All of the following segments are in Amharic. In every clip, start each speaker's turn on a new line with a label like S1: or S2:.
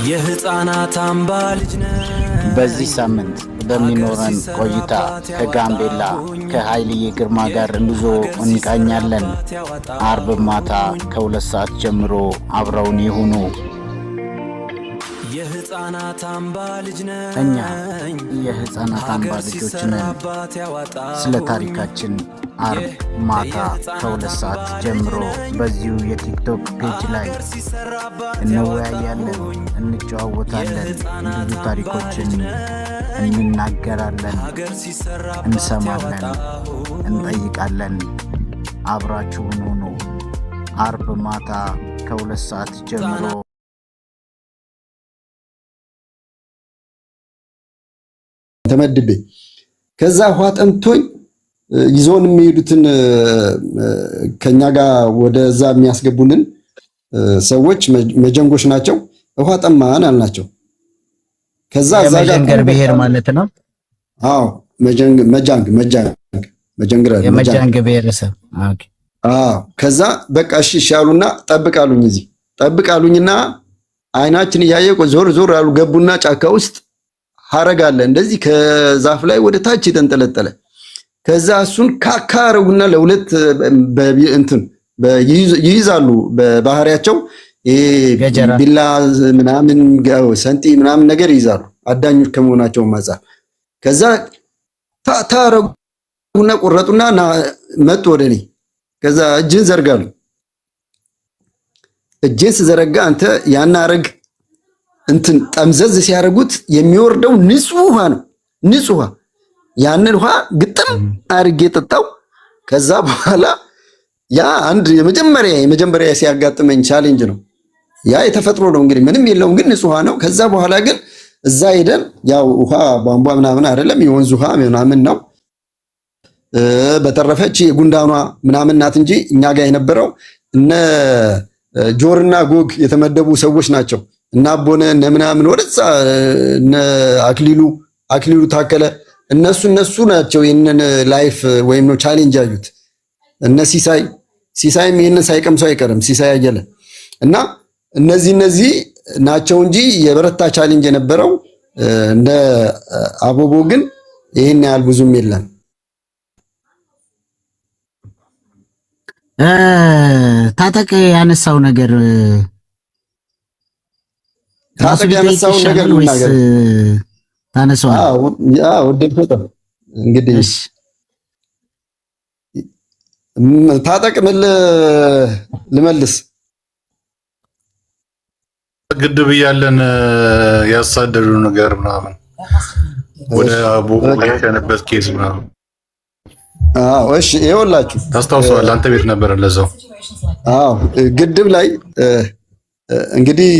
S1: የህፃናት አምባ ልጅ ነኝ።
S2: በዚህ ሳምንት በሚኖረን ቆይታ ከጋምቤላ ከኃይልዬ ግርማ ጋር ጉዞ እንቃኛለን። አርብ ማታ ከ2 ሰዓት ጀምሮ አብረውን ይሁኑ።
S1: የህፃናት አምባ ልጅ ነኝ።
S2: እኛ የህፃናት አምባ ልጆች ነን። ስለ ታሪካችን አርብ ማታ ከ2 ሰዓት ጀምሮ በዚሁ የቲክቶክ ፔጅ ላይ እንወያያለን፣ እንጨዋወታለን፣ ብዙ ታሪኮችን እንናገራለን፣ እንሰማለን፣ እንጠይቃለን። አብራችሁን ሁኑ። አርብ ማታ ከ2 ሰዓት ጀምሮ
S3: ተመድቤ ከዛ ውሃ ጠምቶኝ ይዞን የሚሄዱትን ከኛ ጋር ወደዛ የሚያስገቡንን ሰዎች መጀንጎች ናቸው። ውሃ ጠማን አልናቸው። ከዛ እዛ ጋር
S2: የመጀንገር ብሔር ማለት ነው።
S3: አዎ መጀንገር
S2: የመጃንግ ብሔረሰብ። ኦኬ።
S3: አዎ ከዛ በቃ እሺ ያሉና ጠብቃሉኝ። እዚህ ጠብቃሉኝና አይናችን እያየ ዞር ዞር ያሉ ገቡና ጫካ ውስጥ ሐረጋለ እንደዚህ ከዛፍ ላይ ወደ ታች የተንጠለጠለ። ከዛ እሱን ካካረውና ለሁለት እንትን ይይዛሉ በባህሪያቸው ቢላ ምናምን ሰንቲ ምናምን ነገር ይይዛሉ አዳኞች ከመሆናቸው ማጻፍ። ከዛ ታረጉና ቆረጡና መጡ ወደኔ። ከዛ እጅን ዘርጋሉ። እጅን ስዘረጋ አንተ ያናረግ እንትን ጠምዘዝ ሲያረጉት የሚወርደው ንጹህ ውሃ ነው። ንጹህ ውሃ ያንን ውሃ ግጥም አርጌ ጠጣው። ከዛ በኋላ ያ አንድ የመጀመሪያ ሲያጋጥመኝ ቻሌንጅ ነው። ያ የተፈጥሮ ነው እንግዲህ ምንም የለውም፣ ግን ንጹህ ውሃ ነው። ከዛ በኋላ ግን እዛ ሄደን ያው ውሃ ቧንቧ ምናምን አይደለም የወንዝ ውሃ ምናምን ነው። በተረፈች የጉንዳኗ ምናምን ናት እንጂ እኛ ጋር የነበረው እነ ጆርና ጎግ የተመደቡ ሰዎች ናቸው። እና አቦነ እነ ምናምን ወደዛ እነ አክሊሉ ታከለ እነሱ ናቸው ይሄንን ላይፍ ወይም ነው ቻሌንጅ ያዩት። እነ ሲሳይም ይሄንን ሳይቀምሰው አይቀርም። ሲሳይ አየለ እና እነዚህ ናቸው እንጂ የበረታ ቻሌንጅ የነበረው እንደ አቦቦ ግን ይሄን ያህል ብዙም የለም።
S2: ታጠቅ ያነሳው ነገር
S3: ያነሳው ነገር ልናገር
S2: ታነሳው።
S3: አዎ ወደድኩት። እንግዲህ ታጠቅ ምን ልመልስ?
S4: ግድብ እያለን ያሳደዱ ነገር ምናምን ወደ አቦቦ የነበረበት ኬዝ ምናምን።
S3: አዎ እሺ፣ ይኸውላችሁ
S4: ታስታውሰዋለህ? አንተ ቤት ነበር ለዛው።
S3: አዎ ግድብ ላይ እንግዲህ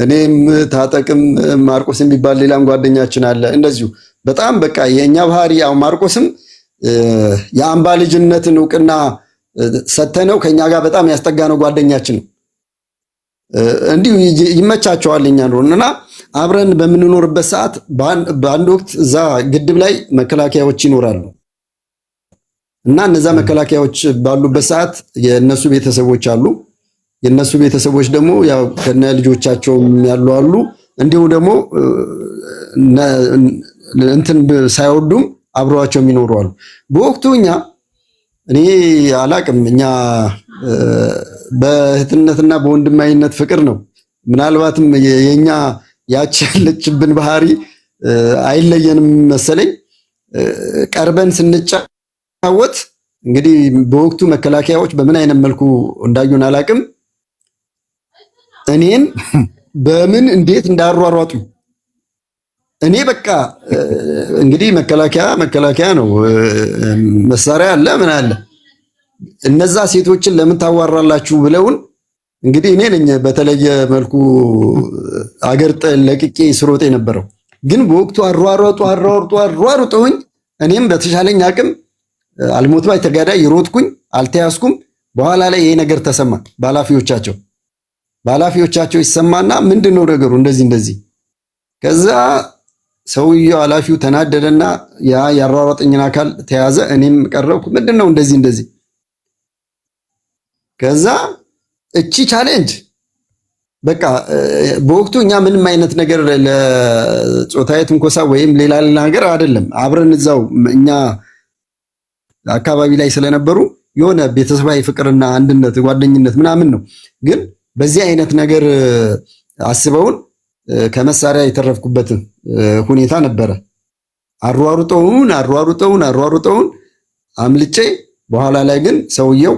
S3: እኔም ታጠቅም ማርቆስ የሚባል ሌላም ጓደኛችን አለ። እንደዚሁ በጣም በቃ የኛ ባህሪ ያው ማርቆስም የአምባ ልጅነትን እውቅና ሰተነው ከኛ ጋር በጣም ያስጠጋነው ጓደኛችን ነው። እንዲሁ ይመቻቸዋል እኛ ነው እና አብረን በምንኖርበት ሰዓት በአንድ ወቅት እዛ ግድብ ላይ መከላከያዎች ይኖራሉ እና እነዛ መከላከያዎች ባሉበት ሰዓት የነሱ ቤተሰቦች አሉ። የነሱ ቤተሰቦች ደግሞ ያው ከነ ልጆቻቸው ያሉ አሉ። እንዲሁ ደግሞ እንትን ሳይወዱም አብረዋቸው የሚኖሩ አሉ። በወቅቱ እኔ አላቅም፣ እኛ በእህትነትና በወንድማዊነት ፍቅር ነው። ምናልባትም የኛ ያች ያለችብን ባህሪ አይለየንም መሰለኝ። ቀርበን ስንጫወት እንግዲህ በወቅቱ መከላከያዎች በምን አይነት መልኩ እንዳዩን አላቅም። እኔን በምን እንዴት እንዳሯሯጡ እኔ በቃ እንግዲህ መከላከያ ነው፣ መሳሪያ አለ ምን አለ። እነዛ ሴቶችን ለምን ታዋራላችሁ ብለውን እንግዲህ እኔ ነኝ በተለየ መልኩ አገር ለቅቄ ስሮጥ የነበረው። ግን በወቅቱ አሯሯጡኝ። እኔም በተሻለኝ አቅም አልሞት ባይ ተጋዳይ ይሮጥኩኝ፣ አልተያዝኩም። በኋላ ላይ ይሄ ነገር ተሰማ በኃላፊዎቻቸው ይሰማና ምንድነው ነገሩ እንደዚህ። ከዛ ሰውየው ኃላፊው ተናደደና ያ ያሯሯጠኝን አካል ተያዘ። እኔም ቀረብኩ። ምንድነው እንደዚህ። ከዛ እቺ ቻሌንጅ በቃ በወቅቱ እኛ ምንም አይነት ነገር ለጾታዊ ትንኮሳ ወይም ሌላ ነገር አይደለም። አብረን እዛው እኛ አካባቢ ላይ ስለነበሩ የሆነ ቤተሰባዊ ፍቅርና አንድነት ጓደኝነት ምናምን ነው። ግን በዚህ አይነት ነገር አስበውን ከመሳሪያ የተረፍኩበት ሁኔታ ነበረ። አሯሩጠውን አምልጬ በኋላ ላይ ግን ሰውየው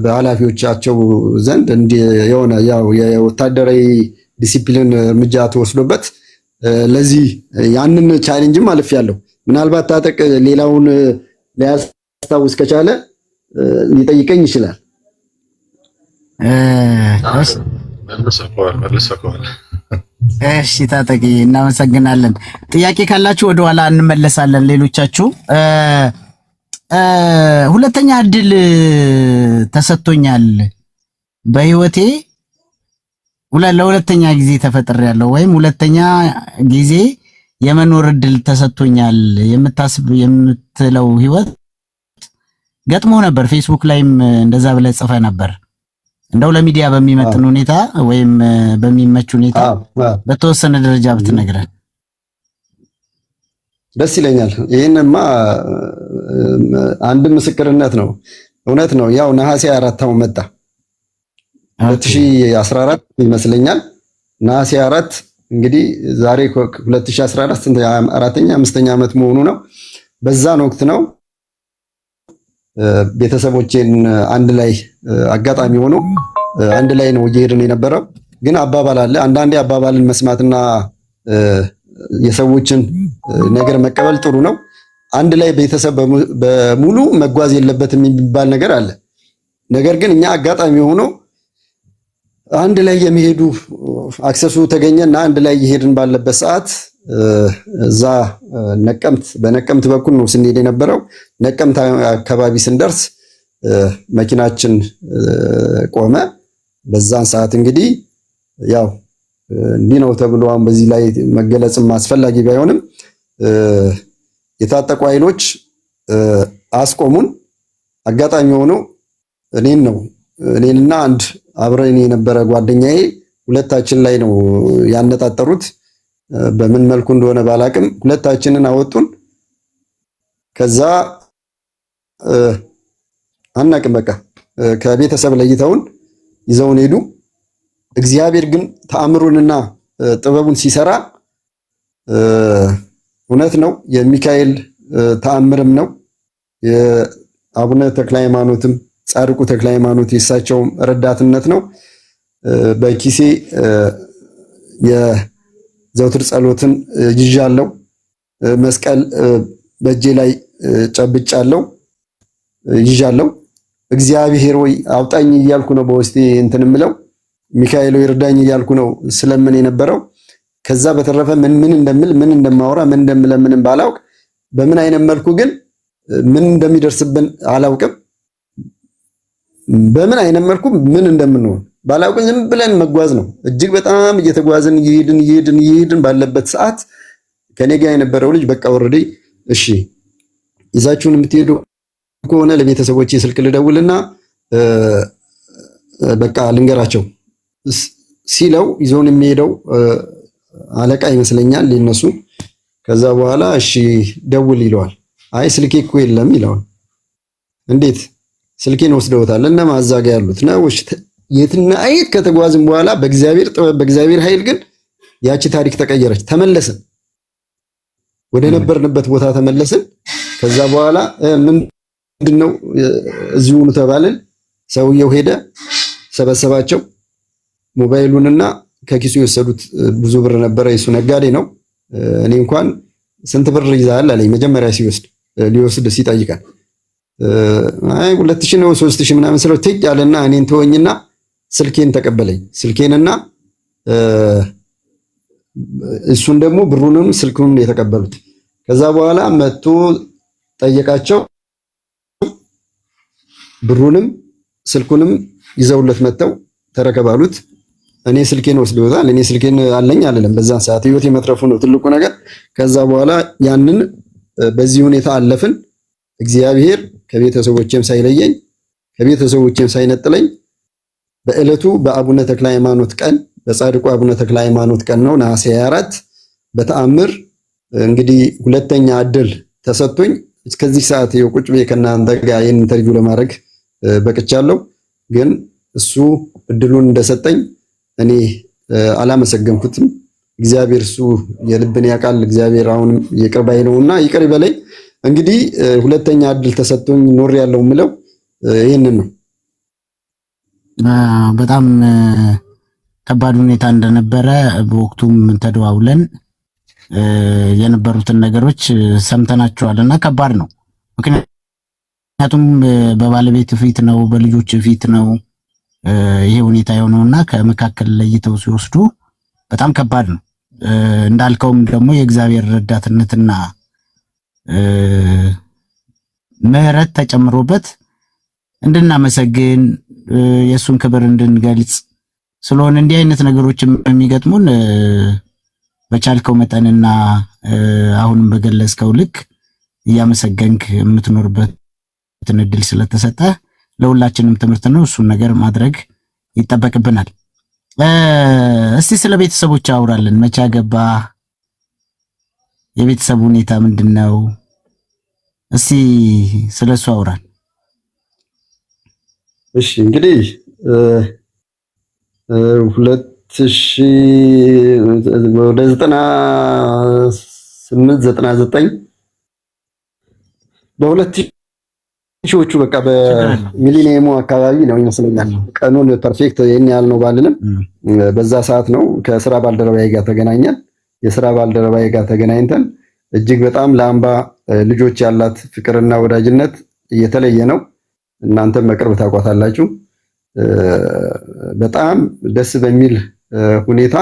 S3: በኃላፊዎቻቸው ዘንድ የሆነ ያው የወታደራዊ ዲሲፕሊን እርምጃ ተወስዶበት ለዚህ ያንን ቻሌንጅም አልፌያለሁ። ምናልባት ታጠቅ ሌላውን ሊያስታውስ ከቻለ ሊጠይቀኝ ይችላል።
S2: እሺ ታጠቂ እናመሰግናለን። ጥያቄ ካላችሁ ወደ ኋላ እንመለሳለን። ሌሎቻችሁ ሁለተኛ እድል ተሰጥቶኛል በህይወቴ ለሁለተኛ ጊዜ ተፈጥሬያለሁ ወይም ሁለተኛ ጊዜ የመኖር እድል ተሰጥቶኛል የምትለው ህይወት ገጥሞ ነበር። ፌስቡክ ላይም እንደዛ ብለህ ጽፈህ ነበር። እንደው ለሚዲያ በሚመጥን ሁኔታ ወይም በሚመች ሁኔታ በተወሰነ ደረጃ ብትነግረን
S3: ደስ ይለኛል። ይሄንማ አንድ ምስክርነት ነው። እውነት ነው። ያው ነሐሴ 4 አሁን መጣ 2014 ይመስለኛል። ነሐሴ 4 እንግዲህ ዛሬ 2014 አራተኛ አምስተኛ ዓመት መሆኑ ነው። በዛን ወቅት ነው ቤተሰቦቼን አንድ ላይ አጋጣሚ ሆኖ አንድ ላይ ነው እየሄድን የነበረው። ግን አባባል አለ። አንዳንዴ አባባልን መስማትና የሰዎችን ነገር መቀበል ጥሩ ነው። አንድ ላይ ቤተሰብ በሙሉ መጓዝ የለበትም የሚባል ነገር አለ። ነገር ግን እኛ አጋጣሚ ሆኖ አንድ ላይ የሚሄዱ አክሰሱ ተገኘና አንድ ላይ እየሄድን ባለበት ሰዓት እዛ በነቀምት በኩል ነው ስንሄድ የነበረው። ነቀምት አካባቢ ስንደርስ መኪናችን ቆመ። በዛን ሰዓት እንግዲህ ያው እንዲህ ነው ተብሎ አሁን በዚህ ላይ መገለጽም አስፈላጊ ባይሆንም የታጠቁ ኃይሎች አስቆሙን። አጋጣሚ ሆኖ እኔንና አንድ አብረን የነበረ ጓደኛዬ ሁለታችን ላይ ነው ያነጣጠሩት። በምን መልኩ እንደሆነ ባላቅም ሁለታችንን አወጡን። ከዛ አናቅም በቃ ከቤተሰብ ለይተውን ይዘውን ሄዱ። እግዚአብሔር ግን ተአምሩንና ጥበቡን ሲሰራ እውነት ነው። የሚካኤል ተአምርም ነው። የአቡነ ተክለ ሃይማኖትም ጻድቁ ተክለ ሃይማኖት የሳቸውም ረዳትነት ነው። በኪሴ የዘውትር ጸሎትን ይዣለሁ። መስቀል በእጄ ላይ ጨብጫለሁ ይዣለሁ። እግዚአብሔር ወይ አውጣኝ እያልኩ ነው በውስጤ እንትን የምለው። ሚካኤል ወይ እርዳኝ እያልኩ ነው ስለምን የነበረው። ከዛ በተረፈ ምን እንደምል ምን እንደማወራ ምን እንደምለምንም ባላውቅ በምን አይነት መልኩ ግን ምን እንደሚደርስብን አላውቅም። በምን አይነት መልኩ ምን እንደምንሆን ባላውቅ ዝም ብለን መጓዝ ነው። እጅግ በጣም እየተጓዝን እየሄድን ባለበት ሰዓት ከኔ ጋር የነበረው ልጅ በቃ ወረዴ እሺ ይዛችሁን የምትሄዱ ከሆነ ለቤተሰቦቼ ስልክ ልደውልና በቃ ልንገራቸው ሲለው ይዞን የሚሄደው አለቃ ይመስለኛል ሊነሱ። ከዛ በኋላ እሺ ደውል ይለዋል። አይ ስልኬ እኮ የለም ይለዋል። እንዴት ስልኬን ወስደውታል? እነ ማዛጋ ያሉት ነው። እሺ የትና አይት ከተጓዝን በኋላ በእግዚአብሔር ጥበብ በእግዚአብሔር ኃይል ግን ያቺ ታሪክ ተቀየረች። ተመለስን፣ ወደ ነበርንበት ቦታ ተመለስን። ከዛ በኋላ ምንድነው እዚሁኑ ተባልን። ሰውየው ሄደ፣ ሰበሰባቸው ሞባይሉንና ከኪሱ የወሰዱት ብዙ ብር ነበረ። የሱ ነጋዴ ነው። እኔ እንኳን ስንት ብር ይዛል አለኝ መጀመሪያ ሊወስድ ሲጠይቃል። አይ 2000 ነው 3000 ምናምን ስለው ትጅ አለና እኔን ተወኝና ስልኬን ተቀበለኝ። ስልኬንና እሱን ደግሞ ብሩንም ስልኩንም የተቀበሉት። ከዛ በኋላ መጥቶ ጠየቃቸው። ብሩንም ስልኩንም ይዘውለት መጥተው ተረከባሉት። እኔ ስልኬን ወስደውታል። እኔ ስልኬን አለኝ አይደለም በዛን ሰዓት ህይወት የመትረፉ ነው ትልቁ ነገር። ከዛ በኋላ ያንን በዚህ ሁኔታ አለፍን። እግዚአብሔር ከቤተሰቦቼም ሳይለየኝ ከቤተሰቦቼም ሳይነጥለኝ በዕለቱ በአቡነ ተክለ ሃይማኖት ቀን በጻድቁ አቡነ ተክለ ሃይማኖት ቀን ነው ነሐሴ 24 በተአምር እንግዲህ ሁለተኛ እድል ተሰጥቶኝ እስከዚህ ሰዓት ቁጭ ብዬ ከእናንተ ጋር ይህን ኢንተርቪው ለማድረግ በቅቻለሁ። ግን እሱ እድሉን እንደሰጠኝ እኔ አላመሰገንኩትም። እግዚአብሔር እሱ የልብን ያውቃል። እግዚአብሔር አሁንም ይቅር ባይ ነውና ይቅር ይበለኝ። እንግዲህ ሁለተኛ እድል ተሰጥቶኝ ኖር ያለው ምለው ይሄንን ነው።
S2: በጣም ከባድ ሁኔታ እንደነበረ በወቅቱም ተደዋውለን የነበሩትን ነገሮች ሰምተናቸዋልና ከባድ ነው። ምክንያቱም በባለቤት ፊት ነው፣ በልጆች ፊት ነው ይሄ ሁኔታ የሆነውና ከመካከል ለይተው ሲወስዱ በጣም ከባድ ነው። እንዳልከውም ደግሞ የእግዚአብሔር ረዳትነትና ምሕረት ተጨምሮበት እንድናመሰግን የእሱን ክብር እንድንገልጽ ስለሆነ እንዲህ አይነት ነገሮች የሚገጥሙን በቻልከው መጠንና አሁንም በገለጽከው ልክ እያመሰገንክ የምትኖርበትን እድል ስለተሰጠ ለሁላችንም ትምህርት ነው። እሱን ነገር ማድረግ ይጠበቅብናል። እስቲ ስለ ቤተሰቦች አውራለን። መቼ አገባ? የቤተሰቡ ሁኔታ ምንድነው? እስቲ ስለሱ አውራን።
S3: እሺ እንግዲህ 98 በ2000 ሺዎቹ በቃ በሚሊኒየሙ አካባቢ ነው ይመስለኛል። ቀኑን ፐርፌክት ይሄን ያህል ነው ባልልም በዛ ሰዓት ነው ከስራ ባልደረባዬ ጋር ተገናኘን። የስራ ባልደረባዬ ጋር ተገናኝተን እጅግ በጣም ለአምባ ልጆች ያላት ፍቅርና ወዳጅነት እየተለየ ነው። እናንተም በቅርብ ታውቋታላችሁ። በጣም ደስ በሚል ሁኔታ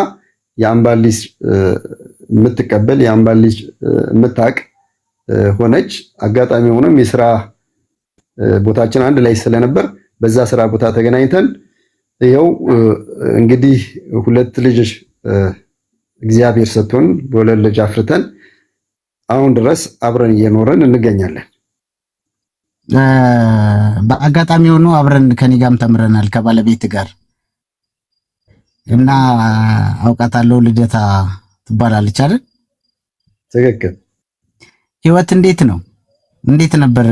S3: የአምባን ልጅ የምትቀበል የአምባን ልጅ የምታቅ ሆነች። አጋጣሚ ሆኖም የስራ ቦታችን አንድ ላይ ስለነበር በዛ ስራ ቦታ ተገናኝተን ይኸው እንግዲህ ሁለት ልጅ እግዚአብሔር ሰጥቶን በሁለት ልጅ አፍርተን አሁን ድረስ አብረን እየኖረን እንገኛለን።
S2: በአጋጣሚ ሆኖ አብረን ከኔ ጋርም ተምረናል ከባለቤት ጋር እና አውቃታለሁ። ልደታ ትባላለች አይደል?
S3: ትክክል።
S2: ህይወት እንዴት ነው? እንዴት ነበር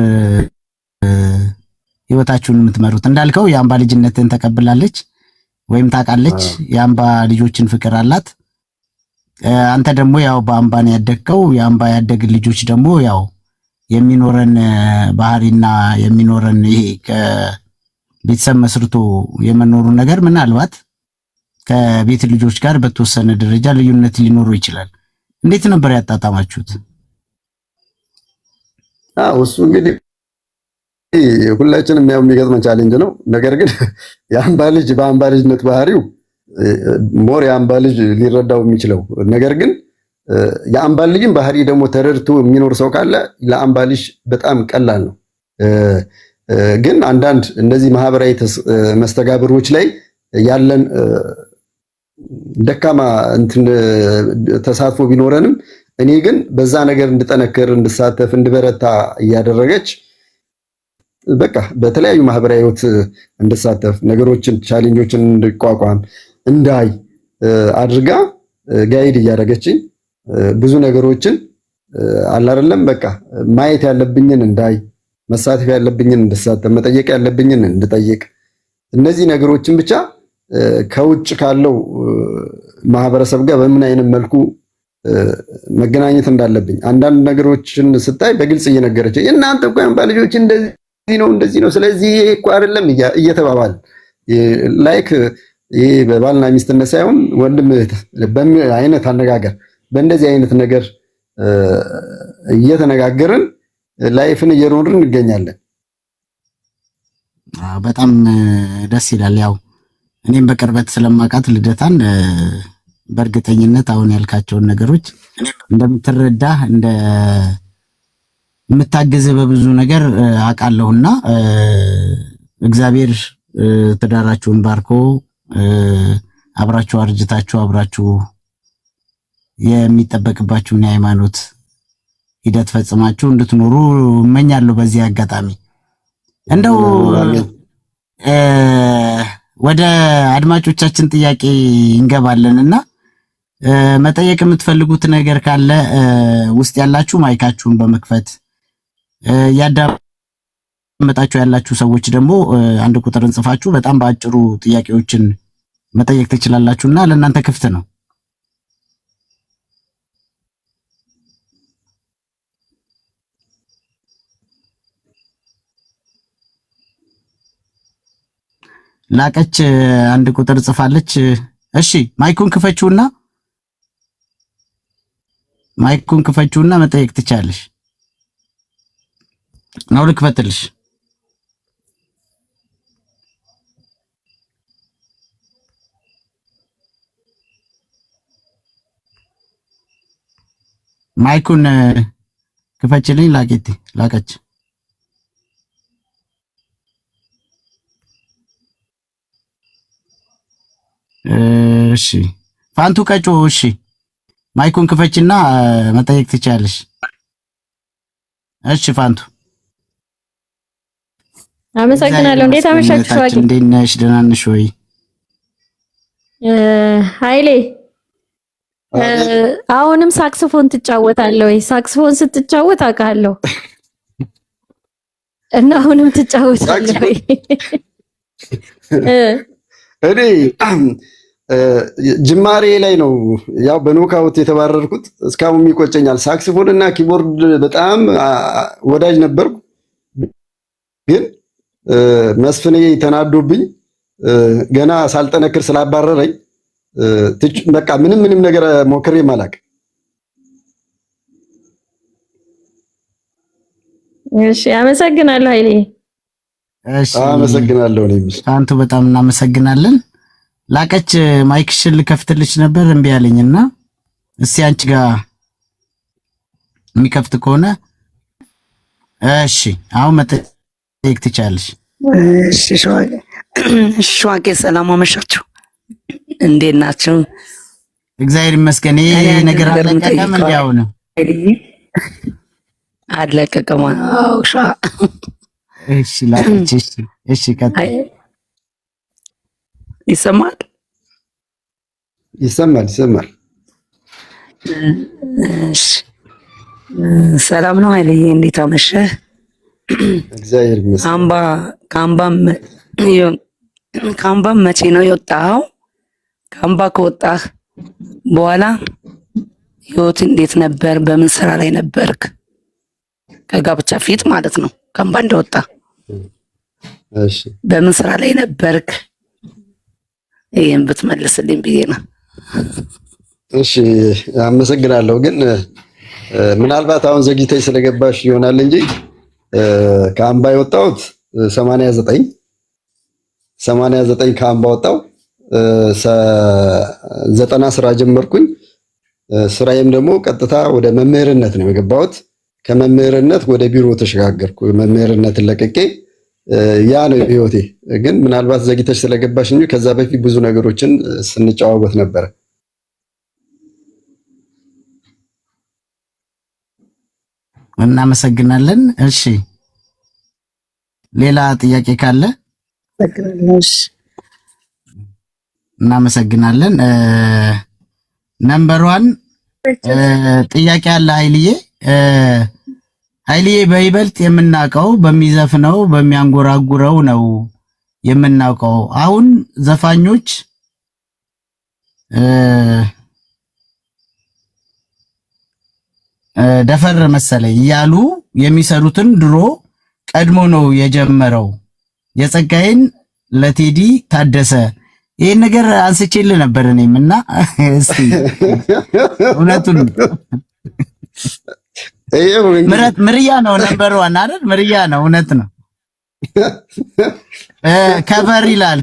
S2: ህይወታችሁን የምትመሩት? እንዳልከው የአምባ ልጅነትን ተቀብላለች ወይም ታውቃለች። የአምባ ልጆችን ፍቅር አላት። አንተ ደግሞ ያው በአምባን ያደግከው። የአምባ ያደግ ልጆች ደግሞ ያው የሚኖረን ባህሪና የሚኖረን ይሄ ከቤተሰብ መስርቶ የመኖሩ ነገር ምናልባት ከቤት ልጆች ጋር በተወሰነ ደረጃ ልዩነት ሊኖሩ ይችላል። እንዴት ነበር ያጣጣማችሁት?
S3: እሱ እንግዲህ ሁላችንም ያው የሚገጥመን ቻሌንጅ ነው። ነገር ግን የአምባ ልጅ በአምባ ልጅነት ባህሪው ሞር የአምባ ልጅ ሊረዳው የሚችለው ነገር ግን የአምባ ልጅን ባህሪ ደግሞ ተረድቶ የሚኖር ሰው ካለ ለአምባ ልጅ በጣም ቀላል ነው። ግን አንዳንድ እነዚህ ማህበራዊ መስተጋብሮች ላይ ያለን ደካማ ተሳትፎ ቢኖረንም እኔ ግን በዛ ነገር እንድጠነክር፣ እንድሳተፍ፣ እንድበረታ እያደረገች በቃ በተለያዩ ማህበራዊ ህይወት እንድሳተፍ ነገሮችን ቻሌንጆችን እንድቋቋም እንዳይ አድርጋ ጋይድ እያደረገችኝ ብዙ ነገሮችን አላረለም በቃ ማየት ያለብኝን እንዳይ፣ መሳተፍ ያለብኝን እንድሳተፍ፣ መጠየቅ ያለብኝን እንድጠይቅ እነዚህ ነገሮችን ብቻ ከውጭ ካለው ማህበረሰብ ጋር በምን አይነት መልኩ መገናኘት እንዳለብኝ አንዳንድ ነገሮችን ስታይ በግልጽ እየነገረች እናንተ እኮ የአምባ ልጆች እንደዚህ ነው ስለዚህ ይሄ እኮ አይደለም እየተባባል ላይክ ይሄ በባልና ሚስትነት ሳይሆን ወንድም በሚል አይነት አነጋገር በእንደዚህ አይነት ነገር እየተነጋገርን ላይፍን እየኖርን እንገኛለን።
S2: በጣም ደስ ይላል። ያው እኔም በቅርበት ስለማውቃት ልደታን በእርግጠኝነት አሁን ያልካቸውን ነገሮች እንደምትረዳ እንደምታግዝ በብዙ ነገር አውቃለሁና እግዚአብሔር ትዳራችሁን ባርኮ አብራችሁ አርጅታችሁ አብራችሁ የሚጠበቅባችሁን የሃይማኖት ሂደት ፈጽማችሁ እንድትኖሩ እመኛለሁ። በዚህ አጋጣሚ እንደው ወደ አድማጮቻችን ጥያቄ እንገባለንና መጠየቅ የምትፈልጉት ነገር ካለ ውስጥ ያላችሁ ማይካችሁን በመክፈት ያዳመጣችሁ ያላችሁ ሰዎች ደግሞ አንድ ቁጥር እንጽፋችሁ በጣም በአጭሩ ጥያቄዎችን መጠየቅ ትችላላችሁና ለእናንተ ክፍት ነው። ላቀች አንድ ቁጥር ጽፋለች። እሺ ማይኩን ክፈቹና መጠየቅ ትቻለሽ። ነው ልክፈትልሽ። ማይኩን ክፈችልኝ ላቀች። እሺ ፋንቱ ቀጮ እሺ ማይኩን ክፈችና መጠየቅ ትችያለሽ። እሺ ፋንቱ
S5: አመሰግናለሁ። እንዴት አመሻችሁ? ሸዋቂ
S2: እንዴት ነሽ? ደህና ነሽ ወይ?
S5: ኃይሌ አሁንም ሳክስፎን ትጫወታለህ ወይ? ሳክስፎን ስትጫወት አውቃለሁ እና አሁንም ትጫወታለህ ወይ?
S3: እኔ ጅማሬ ላይ ነው ያው በኖካውት የተባረርኩት። እስካሁን ይቆጨኛል። ሳክስፎን እና ኪቦርድ በጣም ወዳጅ ነበርኩ፣ ግን መስፍኔ ተናዶብኝ ገና ሳልጠነክር ስላባረረኝ በቃ ምንም ነገር ሞክሬ ማላቅ።
S5: እሺ አመሰግናለሁ ኃይሌ።
S2: እሺ
S3: አመሰግናለሁ። እኔም
S2: አንቱ በጣም እናመሰግናለን። ላቀች ማይክሽን ልከፍትልሽ ነበር እምቢ አለኝና እስቲ አንቺ ጋር የሚከፍት ከሆነ እሺ አሁን መጠየቅ ትቻለሽ።
S6: እሺ ሸዋቄ ሰላም አመሻችሁ። እንዴት ናችሁ?
S2: እግዚአብሔር ይመስገን። ይሄ ነገር አለቀቀም እንዲያው ነው
S6: አለቀቀም። አዎ ሻ
S2: እሺ ላቀች እሺ ቀጥይ።
S6: ይሰማል?
S3: ይሰማል።
S6: እሺ ሰላም ነው ኃይሌ፣ እንዴት አመሸህ?
S3: እግዚአብሔር ይመስገን።
S6: ከአምባም መቼ ነው የወጣኸው? ከአምባ ከወጣህ በኋላ ህይወት እንዴት ነበር? በምን ስራ ላይ ነበርክ? ከጋብቻ ፊት ማለት ነው። ከአምባ እንደወጣ
S3: እሺ፣
S6: በምን ስራ ላይ ነበርክ? ይሄን ብትመልስልኝ ብዬ ነው።
S3: እሺ አመሰግናለሁ። ግን ምናልባት አሁን ዘግይተሽ ስለገባሽ ይሆናል እንጂ ከአምባ የወጣሁት 89 ከአምባ ወጣሁ። 90 ስራ ጀመርኩኝ። ስራዬም ደግሞ ቀጥታ ወደ መምህርነት ነው የገባሁት። ከመምህርነት ወደ ቢሮ ተሸጋገርኩ። መምህርነትን ለቅቄ ያ ነው ህይወቴ። ግን ምናልባት ዘግይተሽ ስለገባሽ እንጂ ከዛ በፊት ብዙ ነገሮችን ስንጨዋወት ነበረ።
S2: እናመሰግናለን። እሺ ሌላ ጥያቄ ካለ እናመሰግናለን። ነምበር 1 ጥያቄ አለ ኃይልዬ በይበልጥ የምናውቀው በሚዘፍነው በሚያንጎራጉረው ነው የምናውቀው። አሁን ዘፋኞች ደፈር መሰለኝ እያሉ የሚሰሩትን ድሮ ቀድሞ ነው የጀመረው። የጸጋዬን ለቴዲ ታደሰ ይሄን ነገር አንስቼልህ ነበር እኔም እና እስቲ እውነቱን ምርያ ነው ነበር 1 አይደል? ምርያ ነው። እውነት ነው። ከበር ይላል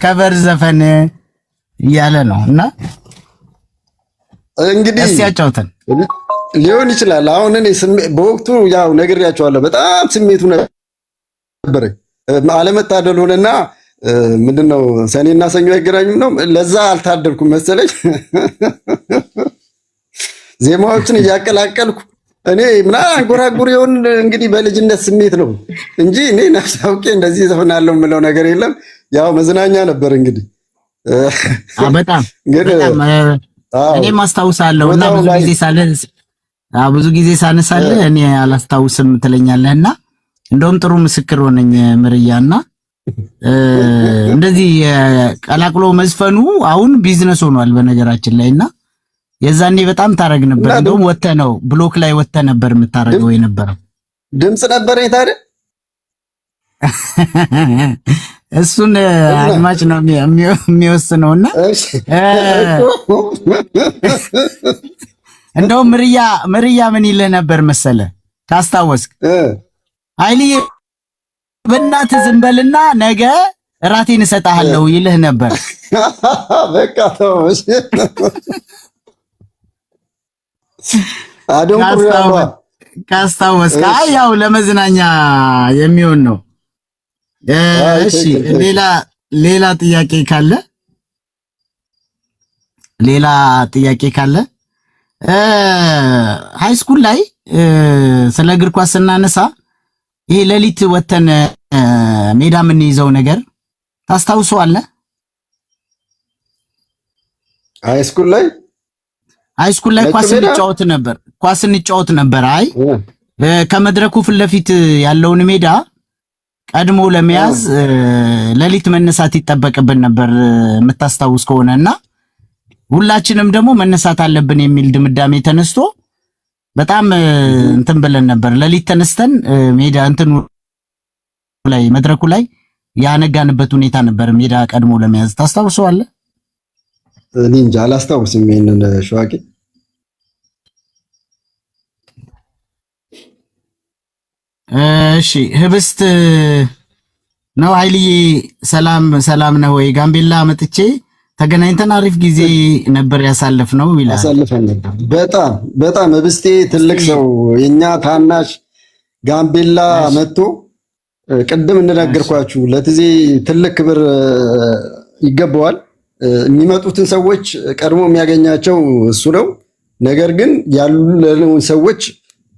S2: ከበር ዘፈን እያለ ነው እና
S3: እንግዲህ
S2: እስቲ ያጫውተን
S3: ሊሆን ይችላል። አሁን እኔ በወቅቱ ያው ነግሬያቸዋለሁ። በጣም ስሜቱ ነበር። አለመታደል ሆነና ምንድነው ሰኔና ሰኞ አይገናኙም ነው። ለዛ አልታደልኩም መሰለኝ። ዜማዎችን እያቀላቀልኩ እኔ ምና አንጎራጉር ይሆን እንግዲህ በልጅነት ስሜት ነው እንጂ እኔ ነፍስ አውቄ እንደዚህ ዘፈናለሁ የምለው ነገር የለም። ያው መዝናኛ ነበር እንግዲህ
S2: በጣም እኔም አስታውሳለሁ እና ብዙ ጊዜ ሳነሳለህ እኔ አላስታውስም ትለኛለህና እንደውም ጥሩ ምስክር ሆነኝ ምርያና እንደዚህ ቀላቅሎ መዝፈኑ አሁን ቢዝነስ ሆኗል በነገራችን ላይና የዛኔ በጣም ታረግ ነበር። እንደውም ወጥተህ ነው ብሎክ ላይ ወጥተህ ነበር የምታረገው የነበረው።
S3: ድምጽ ነበር ታዲያ
S2: እሱን አድማጭ ነው የሚወስነውና እንደውም ምርያ ምን ይልህ ነበር መሰለ ካስታወስክ ኃይልዬ በእናትህ ዝም በልና ነገ እራቴን እሰጥሃለሁ ይልህ ነበር።
S3: በቃ ተውሽ
S2: ካስታወስክ ያው ለመዝናኛ የሚሆን ነው። እሺ ሌላ ጥያቄ ካለ ሃይስኩል ላይ ስለ እግር ኳስ ስናነሳ ይሄ ሌሊት ወተን ሜዳ የምንይዘው ነገር ታስታውሰዋለህ?
S3: ሃይስኩል ላይ ኳስ እንጫወት ነበር። አይ ከመድረኩ ፊት ለፊት ያለውን ሜዳ ቀድሞ ለመያዝ ሌሊት መነሳት ይጠበቅብን ነበር የምታስታውስ ከሆነና ሁላችንም ደግሞ መነሳት አለብን የሚል ድምዳሜ ተነስቶ በጣም እንትን ብለን ነበር። ሌሊት ተነስተን ሜዳ እንትኑ ላይ መድረኩ ላይ ያነጋንበት ሁኔታ ነበር ሜዳ ቀድሞ ለመያዝ። ታስታውሰዋለህ? እኔ እንጃ አላስታውስም ይሄንን ሸዋቂ።
S2: እሺ ህብስት ነው ኃይልዬ፣ ሰላም ነው ወይ? ጋምቤላ መጥቼ ተገናኝተን አሪፍ ጊዜ ነበር ያሳለፍነው ይላል።
S3: ያሳልፈን ነበር በጣም ህብስቴ ትልቅ ሰው የኛ ታናሽ ጋምቤላ መጥቶ ቅድም እንደነገርኳችሁ ለትዜ ትልቅ ክብር ይገባዋል። የሚመጡትን ሰዎች ቀድሞ የሚያገኛቸው እሱ ነው። ነገር ግን ያሉን ሰዎች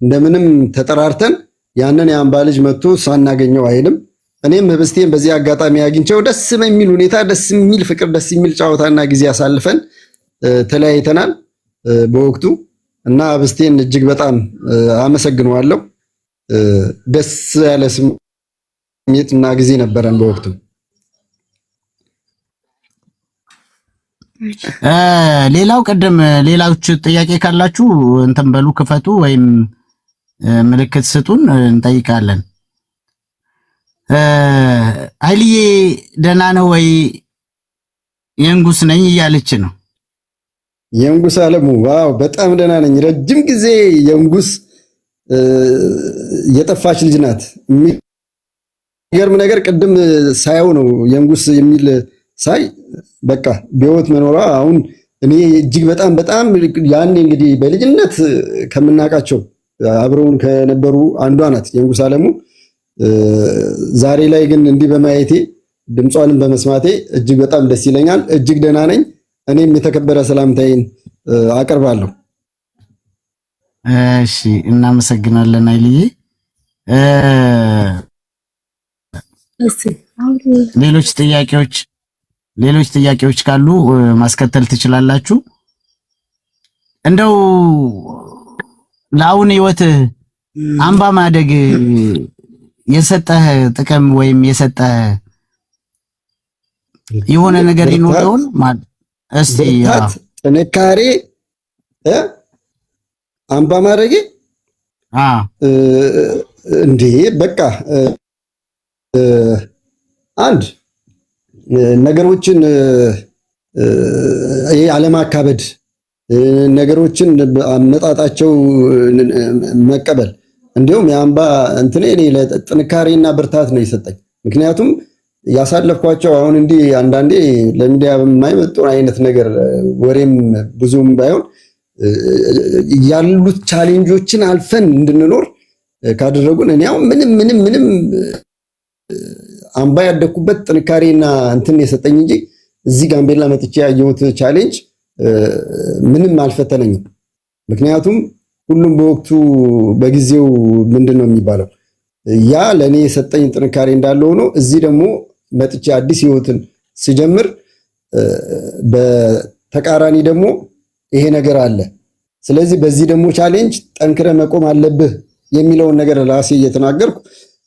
S3: እንደምንም ተጠራርተን ያንን የአምባ ልጅ መጥቶ ሳናገኘው አይልም። እኔም ህብስቴን በዚህ አጋጣሚ አግኝቸው ደስ በሚል ሁኔታ ደስ የሚል ፍቅር ደስ የሚል ጨዋታና ጊዜ አሳልፈን ተለያይተናል በወቅቱ እና ህብስቴን እጅግ በጣም አመሰግነዋለሁ። ደስ ያለ ስሜትና ጊዜ ነበረን በወቅቱ።
S2: ሌላው ሌላዎች ጥያቄ ካላችሁ እንትን በሉ ክፈቱ ወይም ምልክት ስጡን እንጠይቃለን። ኃይልዬ ደህና ነው ወይ? የንጉስ ነኝ እያለች ነው።
S3: የንጉስ አለሙ ዋው በጣም ደህና ነኝ። ረጅም ጊዜ የንጉስ የጠፋች ልጅ ናት። የሚገርም ነገር ቅድም ሳየው ነው የንጉስ የሚል ሳይ በቃ በህይወት መኖሯ አሁን እኔ እጅግ በጣም ያኔ እንግዲህ በልጅነት ከምናውቃቸው አብረውን ከነበሩ አንዷ ናት የንጉስ አለሙ። ዛሬ ላይ ግን እንዲህ በማየቴ ድምጿንም በመስማቴ እጅግ በጣም ደስ ይለኛል። እጅግ ደህና ነኝ። እኔም የተከበረ ሰላምታዬን አቀርባለሁ።
S2: እሺ እናመሰግናለን ኃይልዬ። ሌሎች ጥያቄዎች ካሉ ማስከተል ትችላላችሁ። እንደው ለአሁን ህይወት አምባ ማደግ የሰጠህ ጥቅም ወይም የሰጠህ የሆነ ነገር ይኖረውን እስቲ
S3: ጥንካሬ አምባ ማደግ እንዴ በቃ አንድ ነገሮችን ይሄ አለማካበድ፣ ነገሮችን አመጣጣቸው መቀበል እንዲሁም የአምባ እንትኔ እኔ ለጥንካሬና ብርታት ነው የሰጠኝ። ምክንያቱም ያሳለፍኳቸው አሁን እንዲህ አንዳንዴ ለሚዲያ የማይመጡ አይነት ነገር ወሬም ብዙም ባይሆን ያሉት ቻሌንጆችን አልፈን እንድንኖር ካደረጉን እኔ አሁን ምንም አምባ ያደኩበት ጥንካሬና እንትን የሰጠኝ እንጂ እዚህ ጋምቤላ መጥቼ ያየሁት ቻሌንጅ ምንም አልፈተነኝም። ምክንያቱም ሁሉም በወቅቱ በጊዜው ምንድነው የሚባለው ያ ለኔ የሰጠኝ ጥንካሬ እንዳለ ሆኖ እዚህ ደግሞ መጥቼ አዲስ ህይወትን ስጀምር በተቃራኒ ደግሞ ይሄ ነገር አለ። ስለዚህ በዚህ ደግሞ ቻሌንጅ ጠንክረ መቆም አለብህ የሚለውን ነገር ራሴ እየተናገርኩ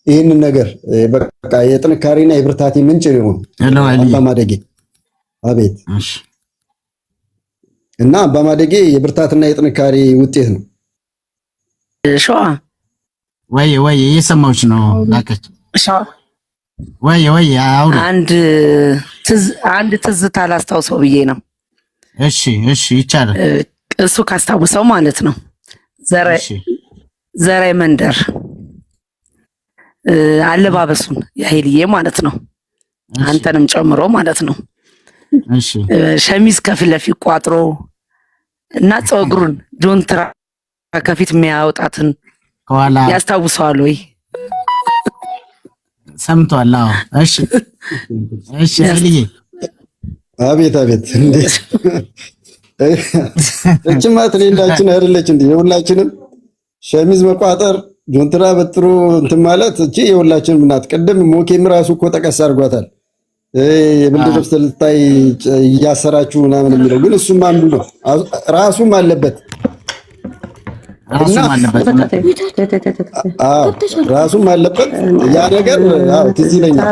S3: ይህንን ነገር በቃ የጥንካሬና የብርታቴ ምንጭ ነው አባማደጌ። አቤት እና አባማደጌ የብርታትና የጥንካሬ ውጤት ነው።
S6: ሸዋ
S2: ወይ እየሰማሁሽ ነው ላከች።
S6: ሸዋ
S2: ወይ አውሪ።
S6: አንድ ትዝታ ላስታውሰው ብዬ ነው።
S2: እሺ ይቻላል።
S6: እሱ ካስታውሰው ማለት ነው ዘራይ መንደር አለባበሱን የኃይልዬ ማለት ነው አንተንም ጨምሮ ማለት ነው። ሸሚዝ ከፊት ለፊት ቋጥሮ እና ፀጉሩን ጆንትራ ከፊት የሚያወጣትን
S2: ከኋላ
S6: ያስታውሰዋል ወይ?
S2: ሰምቷል? አዎ። እሺ ኃይልዬ።
S3: አቤት እችማ ትሌንዳችን አይደለች እንዴ? የሁላችንም ሸሚዝ መቋጠር ጆንትራ በጥሩ እንትን ማለት እቺ የሁላችንም ናት። ቅድም ሞኬም ራሱ እኮ ጠቀስ አድርጓታል። የብልድ ልብስ ልታይ እያሰራችሁ ምናምን የሚለው ግን እሱም አንዱ ነው። ራሱም አለበት ራሱም አለበት ያ ነገር ትዝ ይለኛል።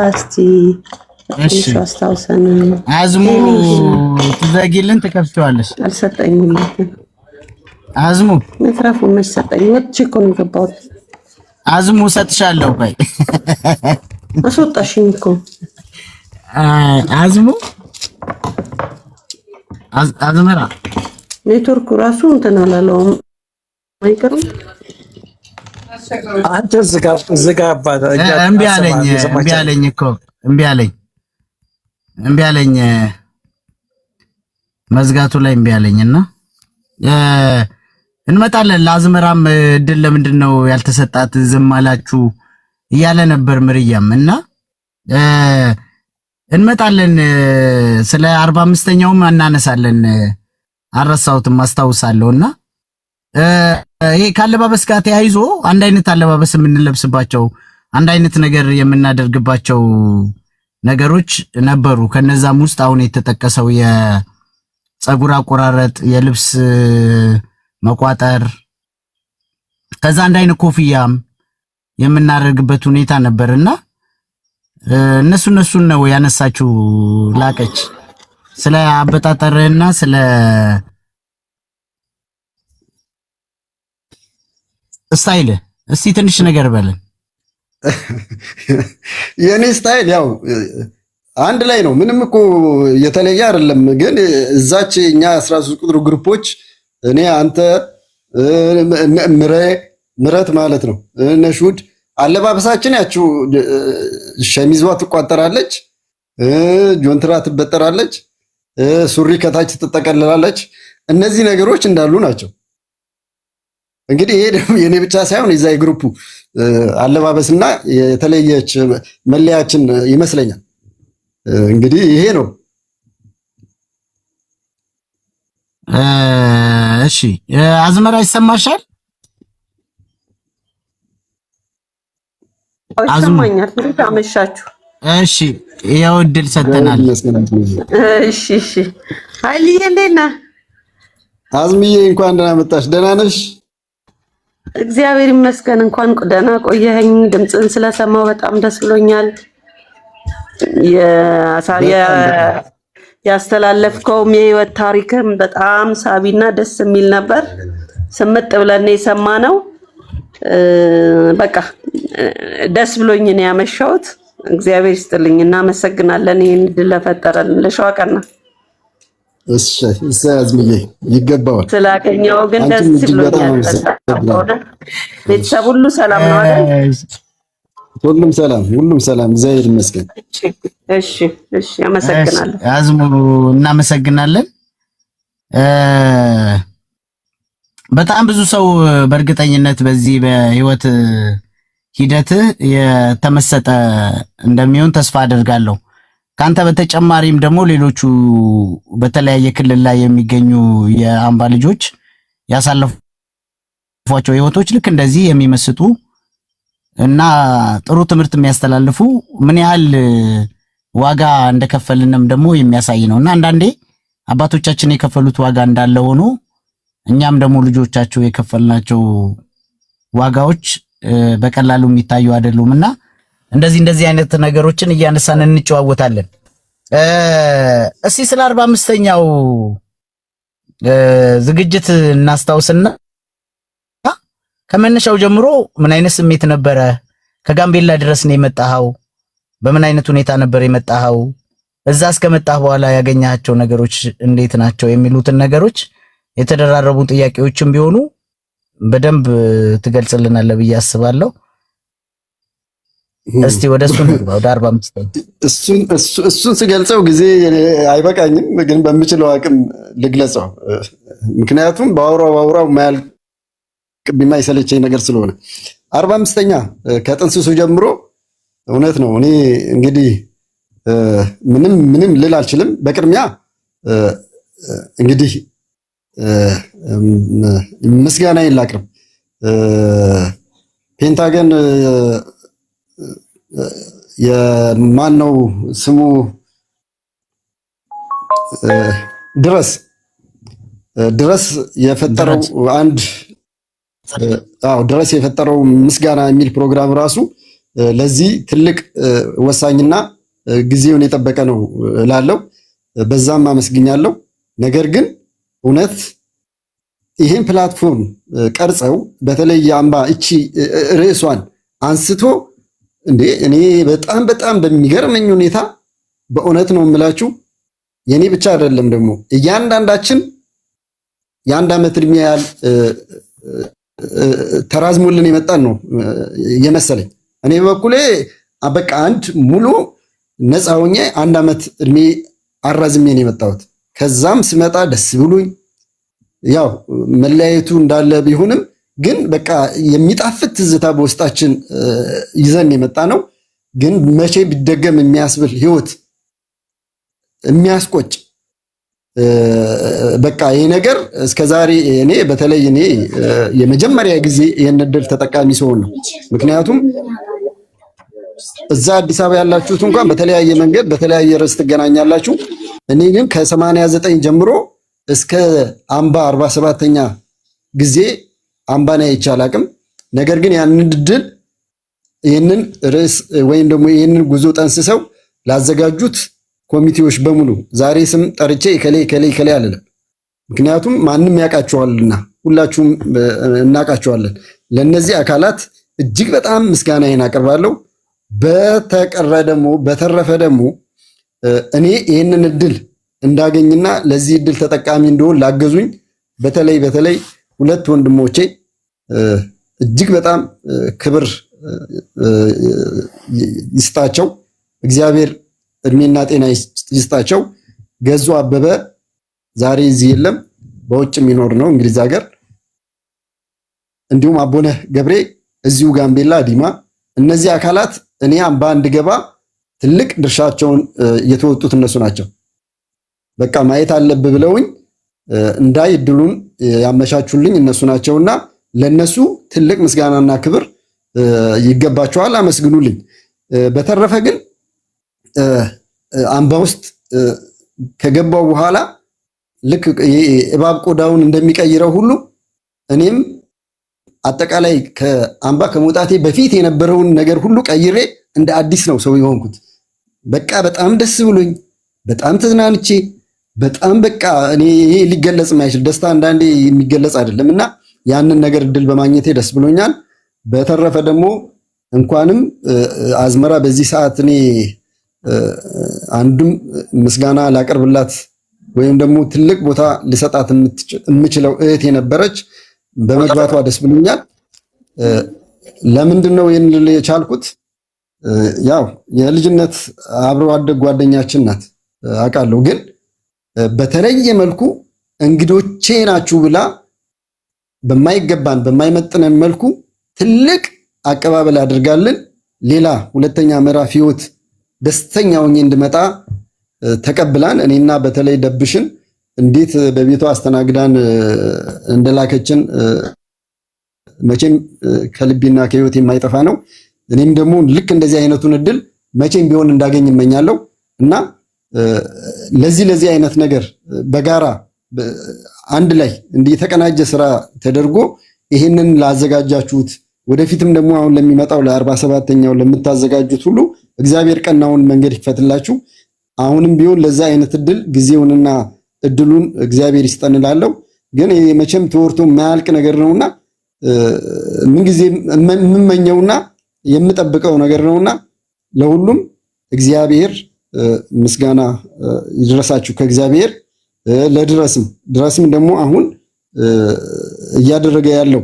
S2: አዝሙ ትዘጊልን ትከፍተዋለሽ።
S7: አልሰጠኝም።
S2: አዝሙ
S7: መትረፉ መች ሰጠኝ? ወጥቼ እኮ ነው የገባሁት።
S2: አዝሙ እሰጥሻለሁ። ቆይ
S7: አስወጣሽኝ እኮ
S2: አዝሙ አዝመራ
S7: ኔትወርኩ ራሱ እንትን አላለውም። አይቀርም
S8: አንተ ዝጋ አባታ
S2: እምቢ አለኝ መዝጋቱ ላይ እምቢ አለኝና እንመጣለን። ለአዝመራም እድል ለምንድን ነው ያልተሰጣት ዝም አላችሁ እያለ ነበር ምርያም እና እንመጣለን። ስለ 45ኛውም እናነሳለን። አረሳውትም አስታውሳለሁና ይሄ ካለባበስ ጋር ተያይዞ አንድ አይነት አለባበስ የምንለብስባቸው አንድ አይነት ነገር የምናደርግባቸው ነገሮች ነበሩ። ከነዛም ውስጥ አሁን የተጠቀሰው የፀጉር አቆራረጥ፣ የልብስ መቋጠር፣ ከዛ አንድ አይነት ኮፍያም የምናደርግበት ሁኔታ ነበርና እነሱን ነው ያነሳችሁ ላቀች። ስለ አበጣጠርህና ስለ ስታይል እስቲ ትንሽ ነገር በለን።
S3: የኔ ስታይል ያው አንድ ላይ ነው፣ ምንም እኮ የተለየ አይደለም። ግን እዛች እኛ 13 ቁጥር ግሩፖች እኔ፣ አንተ፣ ምረት ማለት ነው ነሹድ አለባበሳችን ያችው ሸሚዟ ትቋጠራለች፣ ጆንትራ ትበጠራለች፣ ሱሪ ከታች ትጠቀልላለች። እነዚህ ነገሮች እንዳሉ ናቸው። እንግዲህ ይሄ ደግሞ የኔ ብቻ ሳይሆን የዛ የግሩፑ አለባበስና የተለየች መለያችን ይመስለኛል። እንግዲህ ይሄ ነው።
S2: እሺ አዝመራ ይሰማሻል?
S7: ይሰማኛል። እንዴት አመሻችሁ?
S2: እሺ ያው እድል ሰጥተናል።
S7: እሺ ኃይልዬ እንዴት ነህ?
S3: አዝምዬ እንኳን ደህና መጣሽ። ደህና ነሽ?
S7: እግዚአብሔር ይመስገን። እንኳን ደህና ቆየኸኝ። ድምፅን ስለሰማው በጣም ደስ ብሎኛል። ያስተላለፍከውም የህይወት ታሪክም በጣም ሳቢና ደስ የሚል ነበር። ስምጥ ብለን የሰማነው በቃ ደስ ብሎኝ ነው ያመሻሁት። እግዚአብሔር ይስጥልኝ። እናመሰግናለን ይህን ድል ለፈጠረን ለሸዋቀና።
S3: እሺ አዝምዬ ይገባዋል።
S7: ስላገኘው ግን ደስ ብሎኛል። ቤተሰብ ሁሉ ሰላም ነው አይደል?
S3: ሁሉም ሰላም እግዚአብሔር ይመስገን።
S7: እሺ አመሰግናለሁ።
S2: አዝሙ እናመሰግናለን። በጣም ብዙ ሰው በእርግጠኝነት በዚህ በህይወት ሂደት የተመሰጠ እንደሚሆን ተስፋ አደርጋለሁ። ካንተ በተጨማሪም ደግሞ ሌሎቹ በተለያየ ክልል ላይ የሚገኙ የአምባ ልጆች ያሳለፉት የሚያሳልፏቸው ህይወቶች ልክ እንደዚህ የሚመስጡ እና ጥሩ ትምህርት የሚያስተላልፉ ምን ያህል ዋጋ እንደከፈልንም ደግሞ የሚያሳይ ነውና አንዳንዴ አባቶቻችን የከፈሉት ዋጋ እንዳለ ሆኖ እኛም ደግሞ ልጆቻቸው የከፈልናቸው ዋጋዎች በቀላሉ የሚታዩ አይደሉምና እንደዚህ አይነት ነገሮችን እያነሳን እንጨዋወታለን። እስቲ ስለ 45ኛው ዝግጅት እናስታውስና ከመነሻው ጀምሮ ምን አይነት ስሜት ነበረ? ከጋምቤላ ድረስ ነው የመጣኸው? በምን አይነት ሁኔታ ነበር የመጣኸው? እዛ እስከመጣህ በኋላ ያገኛቸው ነገሮች እንዴት ናቸው? የሚሉትን ነገሮች የተደራረቡ ጥያቄዎችም ቢሆኑ በደንብ ትገልጽልናለህ ብዬ አስባለሁ። እስቲ ወደሱ ነው ወደ 45
S3: እሱን ስገልጸው ጊዜ አይበቃኝም፣ ግን በምችለው አቅም ልግለጸው። ምክንያቱም ባወራው ማያልቅ የማይሰለቸኝ ነገር ስለሆነ 45ኛ ከጥንስሱ ጀምሮ እውነት ነው። እኔ እንግዲህ ምንም ልል አልችልም። በቅድሚያ እንግዲህ ምስጋናዬን ላቅርብ። ፔንታገን የማን ነው ስሙ ድረስ የፈጠረው ድረስ የፈጠረው ምስጋና የሚል ፕሮግራም ራሱ ለዚህ ትልቅ ወሳኝና ጊዜውን የጠበቀ ነው እላለሁ። በዛም አመስግኛለሁ። ነገር ግን እውነት ይሄን ፕላትፎርም ቀርጸው በተለይ የአምባ እቺ ርዕሷን አንስቶ እንዴ እኔ በጣም በሚገርመኝ ሁኔታ በእውነት ነው የምላችሁ፣ የኔ ብቻ አይደለም ደግሞ እያንዳንዳችን የአንድ ዓመት እድሜ ያህል ተራዝሞልን የመጣን ነው የመሰለኝ። እኔ በኩሌ በቃ አንድ ሙሉ ነፃ ሆኜ አንድ ዓመት እድሜ አራዝሜ ነው የመጣሁት። ከዛም ስመጣ ደስ ብሎኝ ያው መለያየቱ እንዳለ ቢሆንም ግን በቃ የሚጣፍጥ ትዝታ በውስጣችን ይዘን የመጣ ነው። ግን መቼ ቢደገም የሚያስብል ህይወት የሚያስቆጭ በቃ ይሄ ነገር እስከዛሬ እኔ በተለይ እኔ የመጀመሪያ ጊዜ ይሄን እድል ተጠቃሚ ሰው ነው። ምክንያቱም እዛ አዲስ አበባ ያላችሁት እንኳን በተለያየ መንገድ በተለያየ ርዕስ ትገናኛላችሁ። እኔ ግን ከ89 ጀምሮ እስከ አምባ 47ኛ ጊዜ አምባና አይቻል አቅም። ነገር ግን ያንን እድል ይሄንን ርዕስ ወይም ደግሞ ይሄንን ጉዞ ጠንስሰው ላዘጋጁት ኮሚቴዎች በሙሉ ዛሬ ስም ጠርቼ ከሌ አልልም። ምክንያቱም ማንም ያውቃቸዋልና ሁላችሁም እናውቃቸዋለን። ለነዚህ አካላት እጅግ በጣም ምስጋናዬን አቀርባለሁ። በተረፈ ደግሞ እኔ ይህንን እድል እንዳገኝና ለዚህ እድል ተጠቃሚ እንደሆን ላገዙኝ በተለይ ሁለት ወንድሞቼ እጅግ በጣም ክብር ይስጣቸው፣ እግዚአብሔር እድሜና ጤና ይስጣቸው። ገዙ አበበ ዛሬ እዚህ የለም፣ በውጭ የሚኖር ነው እንግሊዝ ሀገር። እንዲሁም አቦነህ ገብሬ እዚሁ ጋምቤላ ዲማ። እነዚህ አካላት እኔ አምባ እንድገባ ትልቅ ድርሻቸውን የተወጡት እነሱ ናቸው። በቃ ማየት አለብህ ብለውኝ እንዳይ እድሉን ያመቻቹልኝ እነሱ ናቸውና ለነሱ ትልቅ ምስጋናና ክብር ይገባቸዋል። አመስግኑልኝ። በተረፈ ግን አምባ ውስጥ ከገባው በኋላ ልክ እባብ ቆዳውን እንደሚቀይረው ሁሉ እኔም አጠቃላይ ከአምባ ከመውጣቴ በፊት የነበረውን ነገር ሁሉ ቀይሬ እንደ አዲስ ነው ሰው የሆንኩት። በቃ በጣም ደስ ብሎኝ በጣም ተዝናንቼ በጣም በቃ እኔ ይሄ ሊገለጽ የማይችል ደስታ አንዳንዴ የሚገለጽ አይደለምና ያንን ነገር እድል በማግኘቴ ደስ ብሎኛል። በተረፈ ደግሞ እንኳንም አዝመራ በዚህ ሰዓት እኔ አንድም ምስጋና ላቀርብላት ወይም ደግሞ ትልቅ ቦታ ልሰጣት የምችለው እህት የነበረች በመግባቷ ደስ ብሎኛል። ለምንድን ነው ይህን የቻልኩት? ያው የልጅነት አብሮ አደግ ጓደኛችን ናት አውቃለሁ። ግን በተለየ መልኩ እንግዶቼ ናችሁ ብላ በማይገባን በማይመጥነን መልኩ ትልቅ አቀባበል አድርጋልን ሌላ ሁለተኛ ምዕራፍ ህይወት ደስተኛ ሆኜ እንድመጣ ተቀብላን እኔና በተለይ ደብሽን እንዴት በቤቷ አስተናግዳን እንደላከችን መቼም ከልቤና ከህይወቴ የማይጠፋ ነው። እኔም ደግሞ ልክ እንደዚህ አይነቱን እድል መቼም ቢሆን እንዳገኝ እመኛለሁ እና ለዚህ አይነት ነገር በጋራ አንድ ላይ እንዲህ የተቀናጀ ስራ ተደርጎ ይሄንን ላዘጋጃችሁት ወደፊትም ደግሞ አሁን ለሚመጣው ለ47ኛው ለምታዘጋጁት ሁሉ እግዚአብሔር ቀናውን መንገድ ይፈትላችሁ። አሁንም ቢሆን ለዛ አይነት እድል ጊዜውንና እድሉን እግዚአብሔር ይስጠንላለሁ። ግን መቼም ተወርቶ የማያልቅ ነገር ነውና ምን ጊዜ የምመኘውና የምጠብቀው ነገር ነውና ለሁሉም እግዚአብሔር ምስጋና ይድረሳችሁ ከእግዚአብሔር ለድረስም ደግሞ አሁን እያደረገ ያለው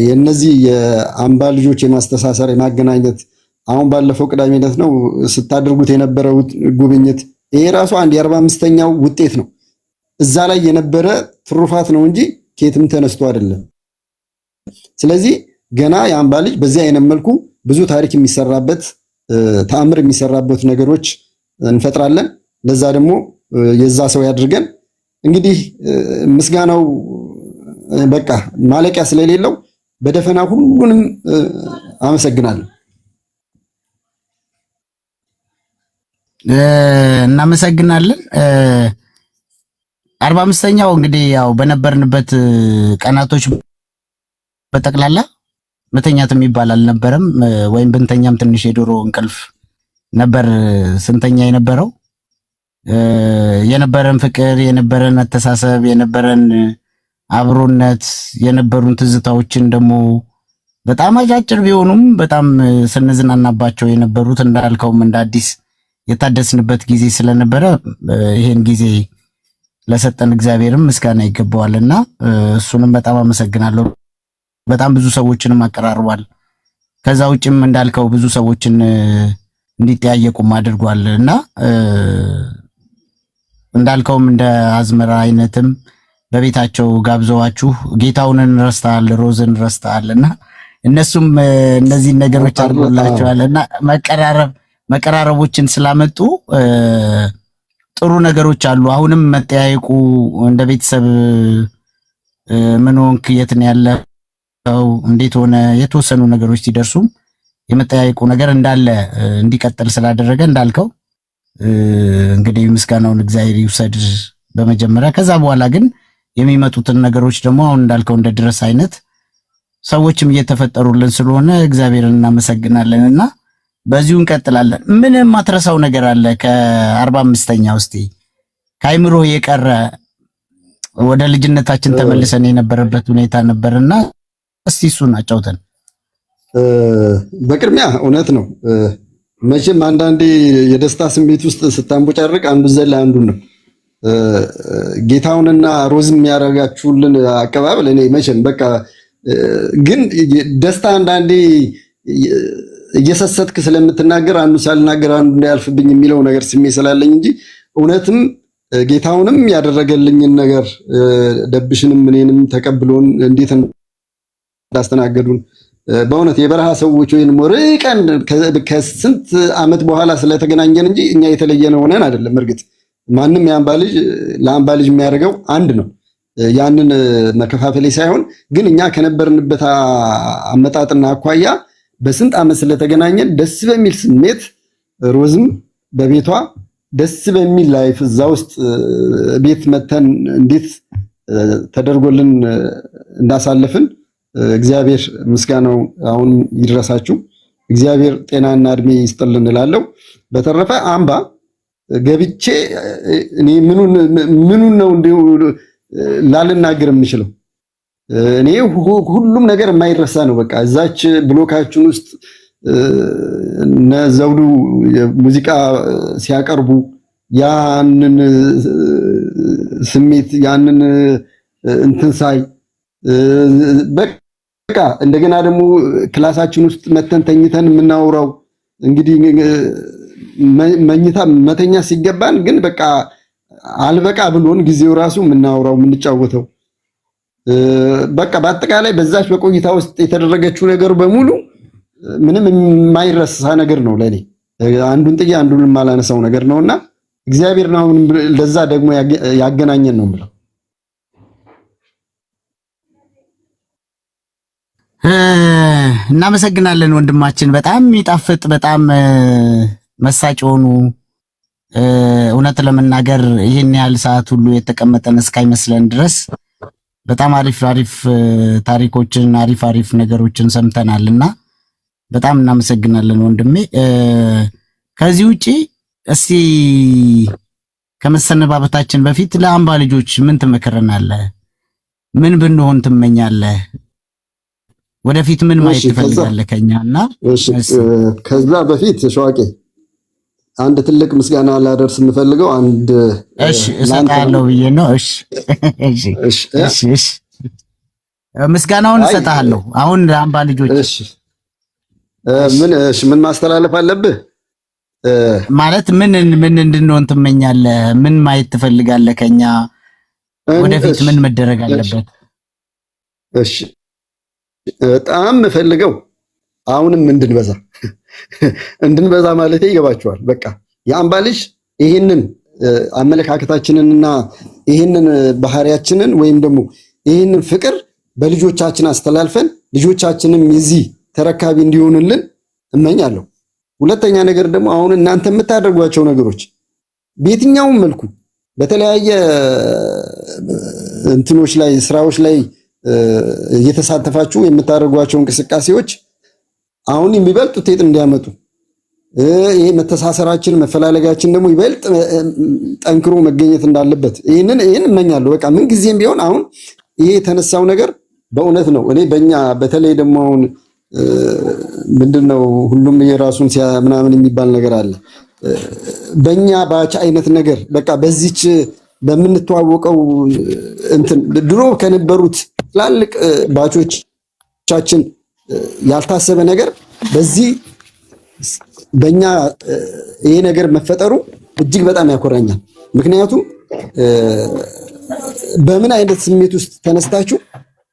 S3: የነዚህ የአምባ ልጆች የማስተሳሰር የማገናኘት አሁን ባለፈው ቅዳሜ ዕለት ነው ስታደርጉት የነበረው ጉብኝት ይሄ ራሱ አንድ የ45ኛው ውጤት ነው። እዛ ላይ የነበረ ትሩፋት ነው እንጂ ከየትም ተነስቶ አይደለም። ስለዚህ ገና የአምባ ልጅ በዚህ አይነት መልኩ ብዙ ታሪክ የሚሰራበት ተአምር የሚሰራበት ነገሮች እንፈጥራለን። ለዛ ደግሞ የዛ ሰው ያድርገን። እንግዲህ ምስጋናው በቃ ማለቂያ ስለሌለው በደፈና ሁሉንም አመሰግናለሁ።
S2: እናመሰግናለን። 45ኛው እንግዲህ ያው በነበርንበት ቀናቶች በጠቅላላ መተኛት የሚባል አልነበረም፣ ወይም ብንተኛም ትንሽ የዶሮ እንቅልፍ ነበር ስንተኛ የነበረው። የነበረን ፍቅር፣ የነበረን መተሳሰብ፣ የነበረን አብሮነት፣ የነበሩን ትዝታዎችን ደግሞ በጣም አጫጭር ቢሆኑም በጣም ስንዝናናባቸው የነበሩት እንዳልከውም እንደ አዲስ የታደስንበት ጊዜ ስለነበረ ይሄን ጊዜ ለሰጠን እግዚአብሔርም ምስጋና ይገባዋልና እሱንም በጣም አመሰግናለሁ። በጣም ብዙ ሰዎችንም አቀራርቧል። ከዛ ውጭም እንዳልከው ብዙ ሰዎችን እንዲጠያየቁም አድርጓል እና እንዳልከውም እንደ አዝመራ አይነትም በቤታቸው ጋብዘዋችሁ ጌታውንን ረስተሃል፣ ሮዝን ረስተሃልና እነሱም እነዚህን ነገሮች አድርጎላቸዋልና መቀራረቦችን ስላመጡ ጥሩ ነገሮች አሉ። አሁንም መጠያየቁ እንደ ቤተሰብ ምን ሆንክ፣ የት ነው ያለው፣ እንዴት ሆነ፣ የተወሰኑ ነገሮች ሲደርሱም የመጠያየቁ ነገር እንዳለ እንዲቀጥል ስላደረገ እንዳልከው እንግዲህ ምስጋናውን እግዚአብሔር ይውሰድ በመጀመሪያ። ከዛ በኋላ ግን የሚመጡትን ነገሮች ደግሞ አሁን እንዳልከው እንደ ድረስ አይነት ሰዎችም እየተፈጠሩልን ስለሆነ እግዚአብሔርን እናመሰግናለንና በዚሁ እንቀጥላለን። ምንም ማትረሳው ነገር አለ ከ45ኛ ውስጥ ከአይምሮ የቀረ ወደ ልጅነታችን ተመልሰን የነበረበት ሁኔታ ነበርና እስቲ እሱን አጫውተን።
S3: በቅድሚያ እውነት ነው መቼም አንዳንዴ የደስታ ስሜት ውስጥ ስታንቦጫርቅ አንዱ ዘላ አንዱ ነው። ጌታውንና ሮዝም ያደረጋችሁልን አቀባበል እኔ መቼም በቃ ግን ደስታ አንዳንዴ እየሰሰትክ ስለምትናገር አንዱ ሳልናገር አንዱ እንዳያልፍብኝ የሚለው ነገር ስሜት ስላለኝ እንጂ እውነትም ጌታውንም ያደረገልኝን ነገር ደብሽንም እኔንም ተቀብሎን እንዴት እንዳስተናገዱን በእውነት የበረሃ ሰዎች ወይንም ርቀን ከስንት ዓመት በኋላ ስለተገናኘን እንጂ እኛ የተለየነ ሆነን አይደለም። እርግጥ ማንም ለአምባ ልጅ የሚያደርገው አንድ ነው። ያንን መከፋፈሌ ሳይሆን ግን እኛ ከነበርንበት አመጣጥና አኳያ በስንት ዓመት ስለተገናኘን ደስ በሚል ስሜት ሮዝም በቤቷ ደስ በሚል ላይፍ እዛ ውስጥ ቤት መተን እንዴት ተደርጎልን እንዳሳለፍን እግዚአብሔር ምስጋናው አሁን ይድረሳችሁ። እግዚአብሔር ጤናና እድሜ ይስጥልን እላለሁ። በተረፈ አምባ ገብቼ እኔ ምኑን ነው እንዲሁ ላልናገር የምችለው? እኔ ሁሉም ነገር የማይረሳ ነው። በቃ እዛች ብሎካችን ውስጥ ዘውዱ ሙዚቃ ሲያቀርቡ ያንን ስሜት ያንን እንትን ሳይ በቃ እንደገና ደግሞ ክላሳችን ውስጥ መተን ተኝተን የምናወራው እንግዲህ መተኛ ሲገባን ግን በቃ አልበቃ ብሎን ጊዜው ራሱ የምናወራው የምንጫወተው በቃ በአጠቃላይ በዛች በቆይታ ውስጥ የተደረገችው ነገር በሙሉ ምንም የማይረሳ ነገር ነው ለኔ። አንዱን ጥዬ አንዱን የማላነሳው ነገር ነውና እግዚአብሔር ነው ለዛ ደግሞ ያገናኘን ነው የምለው።
S2: እናመሰግናለን ወንድማችን። በጣም የሚጣፍጥ በጣም መሳጭ ሆኑ እውነት ለመናገር ይህን ያህል ሰዓት ሁሉ የተቀመጠን እስካይመስለን ድረስ በጣም አሪፍ አሪፍ ታሪኮችን አሪፍ ነገሮችን ሰምተናልና በጣም እናመሰግናለን ወንድሜ። ከዚህ ውጪ እስቲ ከመሰነባበታችን በፊት ለአምባ ልጆች ምን ትመክረናለህ? ምን ብንሆን ትመኛለህ? ወደፊት ምን ማየት ትፈልጋለህ ከኛና?
S3: ከዛ በፊት ሸዋቄ አንድ ትልቅ ምስጋና ላደርስ የምፈልገው አንድ
S2: እሰጥሃለሁ ብዬ ነው። ምስጋናውን እሰጥሃለሁ። አሁን ለአምባ ልጆች
S3: ምን ማስተላለፍ አለብህ?
S2: ማለት ምን እንድንሆን ትመኛለህ? ምን ማየት ትፈልጋለህ ከኛ? ወደፊት ምን መደረግ አለበት?
S3: በጣም የምፈልገው አሁንም እንድንበዛ ማለት ይገባቸዋል። በቃ የአምባ ልጅ ይህንን አመለካከታችንንና ይህንን ባህሪያችንን ወይም ደግሞ ይህንን ፍቅር በልጆቻችን አስተላልፈን ልጆቻችንም የዚህ ተረካቢ እንዲሆንልን እመኛለሁ። ሁለተኛ ነገር ደግሞ አሁን እናንተ የምታደርጓቸው ነገሮች በየትኛውም መልኩ በተለያየ እንትኖች ላይ ስራዎች ላይ እየተሳተፋችሁ የምታደርጓቸው እንቅስቃሴዎች አሁን የሚበልጥ ውጤት እንዲያመጡ ይሄ መተሳሰራችን መፈላለጋችን ደግሞ ይበልጥ ጠንክሮ መገኘት እንዳለበት ይሄን እመኛለሁ። በቃ ምን ጊዜም ቢሆን አሁን ይሄ የተነሳው ነገር በእውነት ነው። እኔ በእኛ በተለይ ደግሞ አሁን ምንድነው ሁሉም የራሱን ምናምን የሚባል ነገር አለ። በእኛ ባች አይነት ነገር በቃ በዚች በምንተዋወቀው እንትን ድሮ ከነበሩት ትላልቅ ባቾቻችን ያልታሰበ ነገር በዚህ በእኛ ይሄ ነገር መፈጠሩ እጅግ በጣም ያኮራኛል። ምክንያቱም በምን አይነት ስሜት ውስጥ ተነስታችሁ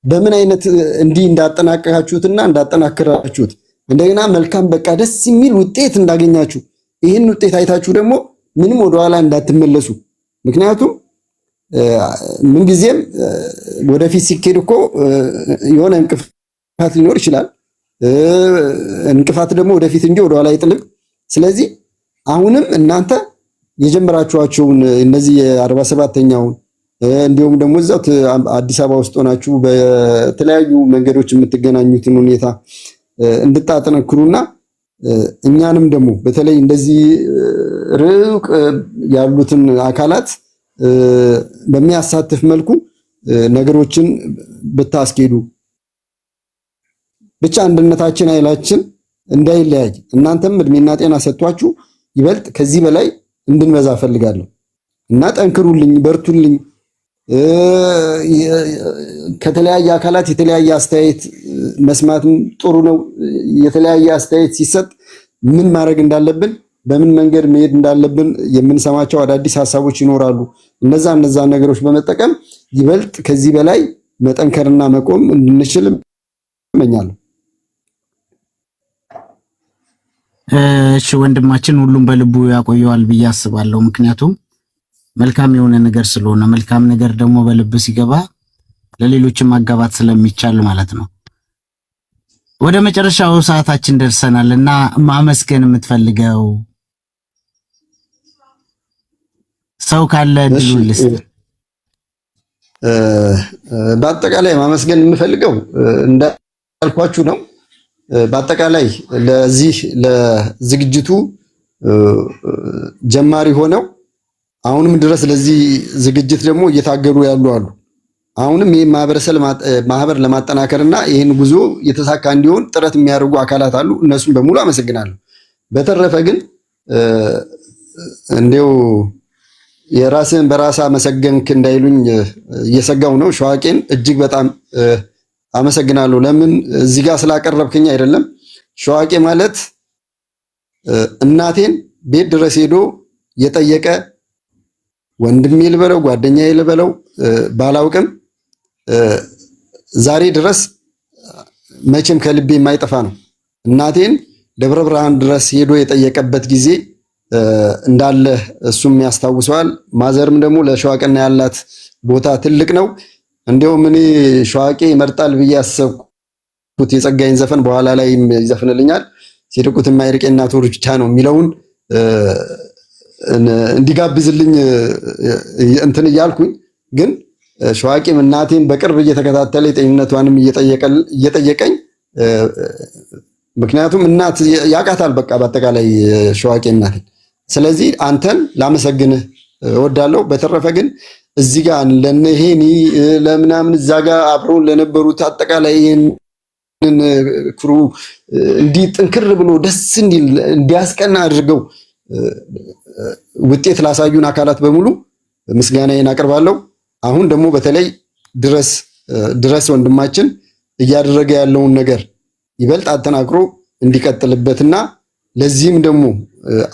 S3: በምን አይነት እንዲህ እንዳጠናቀቃችሁትና እንዳጠናከራችሁት እንደገና መልካም በቃ ደስ የሚል ውጤት እንዳገኛችሁ ይህን ውጤት አይታችሁ ደግሞ ምንም ወደኋላ እንዳትመለሱ። ምክንያቱም ምንጊዜም ወደፊት ሲኬድ እኮ የሆነ እንቅፋት ሊኖር ይችላል። እንቅፋት ደግሞ ወደፊት እንጂ ወደኋላ አይጥልም። ስለዚህ አሁንም እናንተ የጀመራችኋቸውን እነዚህ የ47ኛውን እንዲሁም ደግሞ እዛው አዲስ አበባ ውስጥ ሆናችሁ በተለያዩ መንገዶች የምትገናኙትን ሁኔታ እንድታጠነክሩና እኛንም ደግሞ በተለይ እንደዚህ ሩቅ ያሉትን አካላት በሚያሳትፍ መልኩ ነገሮችን ብታስኬዱ ብቻ አንድነታችን ኃይላችን እንዳይለያይ እናንተም እድሜና ጤና ሰጥቷችሁ ይበልጥ ከዚህ በላይ እንድንበዛ ፈልጋለሁ እና ጠንክሩልኝ፣ በርቱልኝ። ከተለያየ አካላት የተለያየ አስተያየት መስማትም ጥሩ ነው። የተለያየ አስተያየት ሲሰጥ ምን ማድረግ እንዳለብን በምን መንገድ መሄድ እንዳለብን የምንሰማቸው አዳዲስ ሐሳቦች ይኖራሉ። እነዛ ነገሮች በመጠቀም ይበልጥ ከዚህ በላይ መጠንከርና መቆም እንድንችል እመኛለሁ።
S2: እሺ ወንድማችን ሁሉም በልቡ ያቆየዋል ብዬ አስባለሁ። ምክንያቱም መልካም የሆነ ነገር ስለሆነ መልካም ነገር ደግሞ በልብ ሲገባ ለሌሎችም ማጋባት ስለሚቻል ማለት ነው። ወደ መጨረሻው ሰዓታችን ደርሰናልና ማመስገን የምትፈልገው ሰው ካለ ድሉልስ?
S3: በአጠቃላይ ማመስገን የምፈልገው እንዳልኳችሁ ነው። በአጠቃላይ ለዚህ ለዝግጅቱ ጀማሪ ሆነው አሁንም ድረስ ለዚህ ዝግጅት ደግሞ እየታገሉ ያሉ አሉ። አሁንም ይሄን ማህበር ለማጠናከርና ይሄን ጉዞ የተሳካ እንዲሆን ጥረት የሚያደርጉ አካላት አሉ። እነሱም በሙሉ አመሰግናለሁ። በተረፈ ግን እንዴው የራስን በራሳ መሰገንክ እንዳይሉኝ እየሰጋው ነው። ሸዋቄን እጅግ በጣም አመሰግናለሁ። ለምን እዚህ ጋር ስላቀረብከኝ አይደለም። ሸዋቄ ማለት እናቴን ቤት ድረስ ሄዶ የጠየቀ ወንድሜ ልበለው ጓደኛዬ ልበለው ባላውቅም ዛሬ ድረስ መቼም ከልቤ የማይጠፋ ነው። እናቴን ደብረ ብርሃን ድረስ ሄዶ የጠየቀበት ጊዜ እንዳለ እሱም ያስታውሰዋል። ማዘርም ደግሞ ለሸዋቄና ያላት ቦታ ትልቅ ነው። እንደውም እኔ ሸዋቄ ይመርጣል ብዬ አሰብኩ። የጸጋዬን ዘፈን በኋላ ላይ ይዘፍንልኛል። ሲርቁት የማይርቅ የእናቱ ብቻ ነው የሚለውን እንዲጋብዝልኝ እንትን እያልኩኝ ግን ሸዋቂም እናቴን በቅርብ እየተከታተለ ጤንነቷንም እየጠየቀኝ ምክንያቱም እናት ያቃታል በቃ በአጠቃላይ ሸዋቂ እናቴን። ስለዚህ አንተን ላመሰግንህ እወዳለሁ። በተረፈ ግን እዚህ ጋር ለነሄኒ ለምናምን እዛ ጋር አብረውን ለነበሩት አጠቃላይ ይህንን ክሩ እንዲህ ጥንክር ብሎ ደስ እንዲያስቀና አድርገው ውጤት ላሳዩን አካላት በሙሉ ምስጋናዬን አቀርባለሁ። አሁን ደግሞ በተለይ ድረስ ወንድማችን እያደረገ ያለውን ነገር ይበልጥ አጠናክሮ እንዲቀጥልበትና ለዚህም ደግሞ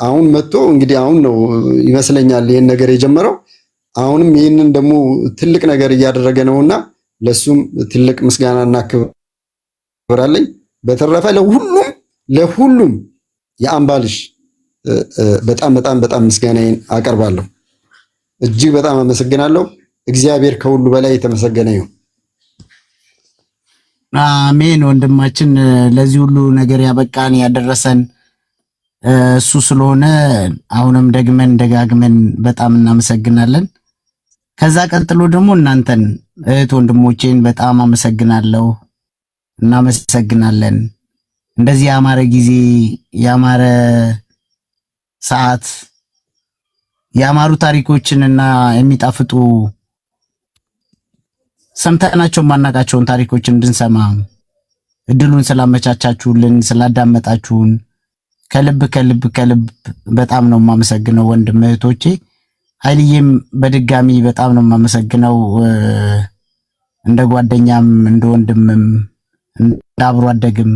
S3: አሁን መጥቶ እንግዲህ አሁን ነው ይመስለኛል ይሄን ነገር የጀመረው። አሁንም ይህንን ደግሞ ትልቅ ነገር እያደረገ ነውና ለሱም ትልቅ ምስጋናና ክብር አለኝ። በተረፈ ለሁሉም የአምባ ልጅ በጣም ምስጋናዬን አቀርባለሁ። እጅግ በጣም አመሰግናለሁ። እግዚአብሔር ከሁሉ በላይ የተመሰገነ ይሁን።
S2: አሜን። ወንድማችን ለዚህ ሁሉ ነገር ያበቃን ያደረሰን እሱ ስለሆነ አሁንም ደጋግመን በጣም እናመሰግናለን። ከዛ ቀጥሎ ደግሞ እናንተን እህት ወንድሞቼን በጣም አመሰግናለሁ። እናመሰግናለን። እንደዚህ ያማረ ጊዜ፣ ያማረ ሰዓት፣ ያማሩ ታሪኮችንና የሚጣፍጡ ሰምተናቸው ማናቃቸውን ታሪኮች እንድንሰማ እድሉን ስላመቻቻችሁልን፣ ስላዳመጣችሁን ከልብ በጣም ነው የማመሰግነው ወንድም እህቶቼ። ኃይልዬም በድጋሚ በጣም ነው የማመሰግነው። እንደ ጓደኛም እንደ ወንድምም እንደ አብሮ አደግም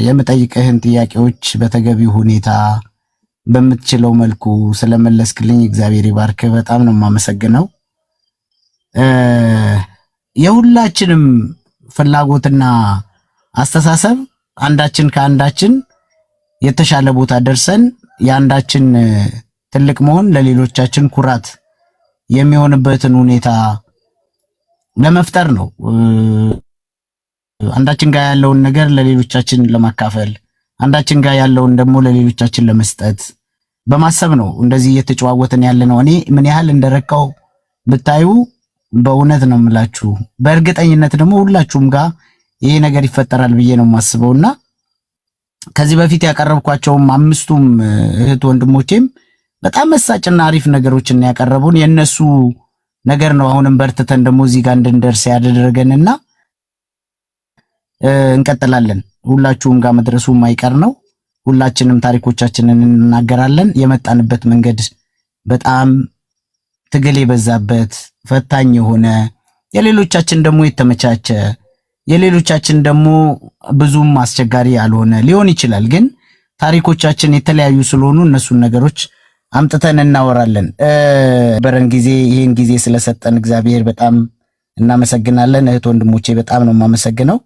S2: የምጠይቅህን ጥያቄዎች በተገቢው ሁኔታ በምትችለው መልኩ ስለመለስክልኝ እግዚአብሔር ይባርክ። በጣም ነው የማመሰግነው። የሁላችንም ፍላጎትና አስተሳሰብ አንዳችን ከአንዳችን የተሻለ ቦታ ደርሰን የአንዳችን ትልቅ መሆን ለሌሎቻችን ኩራት የሚሆንበትን ሁኔታ ለመፍጠር ነው። አንዳችን ጋር ያለውን ነገር ለሌሎቻችን ለማካፈል፣ አንዳችን ጋር ያለውን ደግሞ ለሌሎቻችን ለመስጠት በማሰብ ነው እንደዚህ እየተጨዋወትን ያለ ነው። እኔ ምን ያህል እንደረካው ብታዩ በእውነት ነው የምላችሁ። በእርግጠኝነት ደግሞ ሁላችሁም ጋር ይሄ ነገር ይፈጠራል ብዬ ነው የማስበውና ከዚህ በፊት ያቀረብኳቸውም አምስቱም እህት ወንድሞቼም በጣም መሳጭና አሪፍ ነገሮችን ያቀረቡን የነሱ ነገር ነው። አሁንም በርትተን ደግሞ እዚህ ጋር እንድንደርስ ያደረገንና እንቀጥላለን። ሁላችሁም ጋር መድረሱ የማይቀር ነው። ሁላችንም ታሪኮቻችንን እንናገራለን። የመጣንበት መንገድ በጣም ትግል የበዛበት ፈታኝ የሆነ የሌሎቻችን ደግሞ የተመቻቸ የሌሎቻችን ደግሞ ብዙም አስቸጋሪ ያልሆነ ሊሆን ይችላል። ግን ታሪኮቻችን የተለያዩ ስለሆኑ እነሱን ነገሮች አምጥተን እናወራለን። በረን ጊዜ ይሄን ጊዜ ስለሰጠን እግዚአብሔር በጣም እናመሰግናለን። እህት ወንድሞቼ በጣም ነው የማመሰግነው።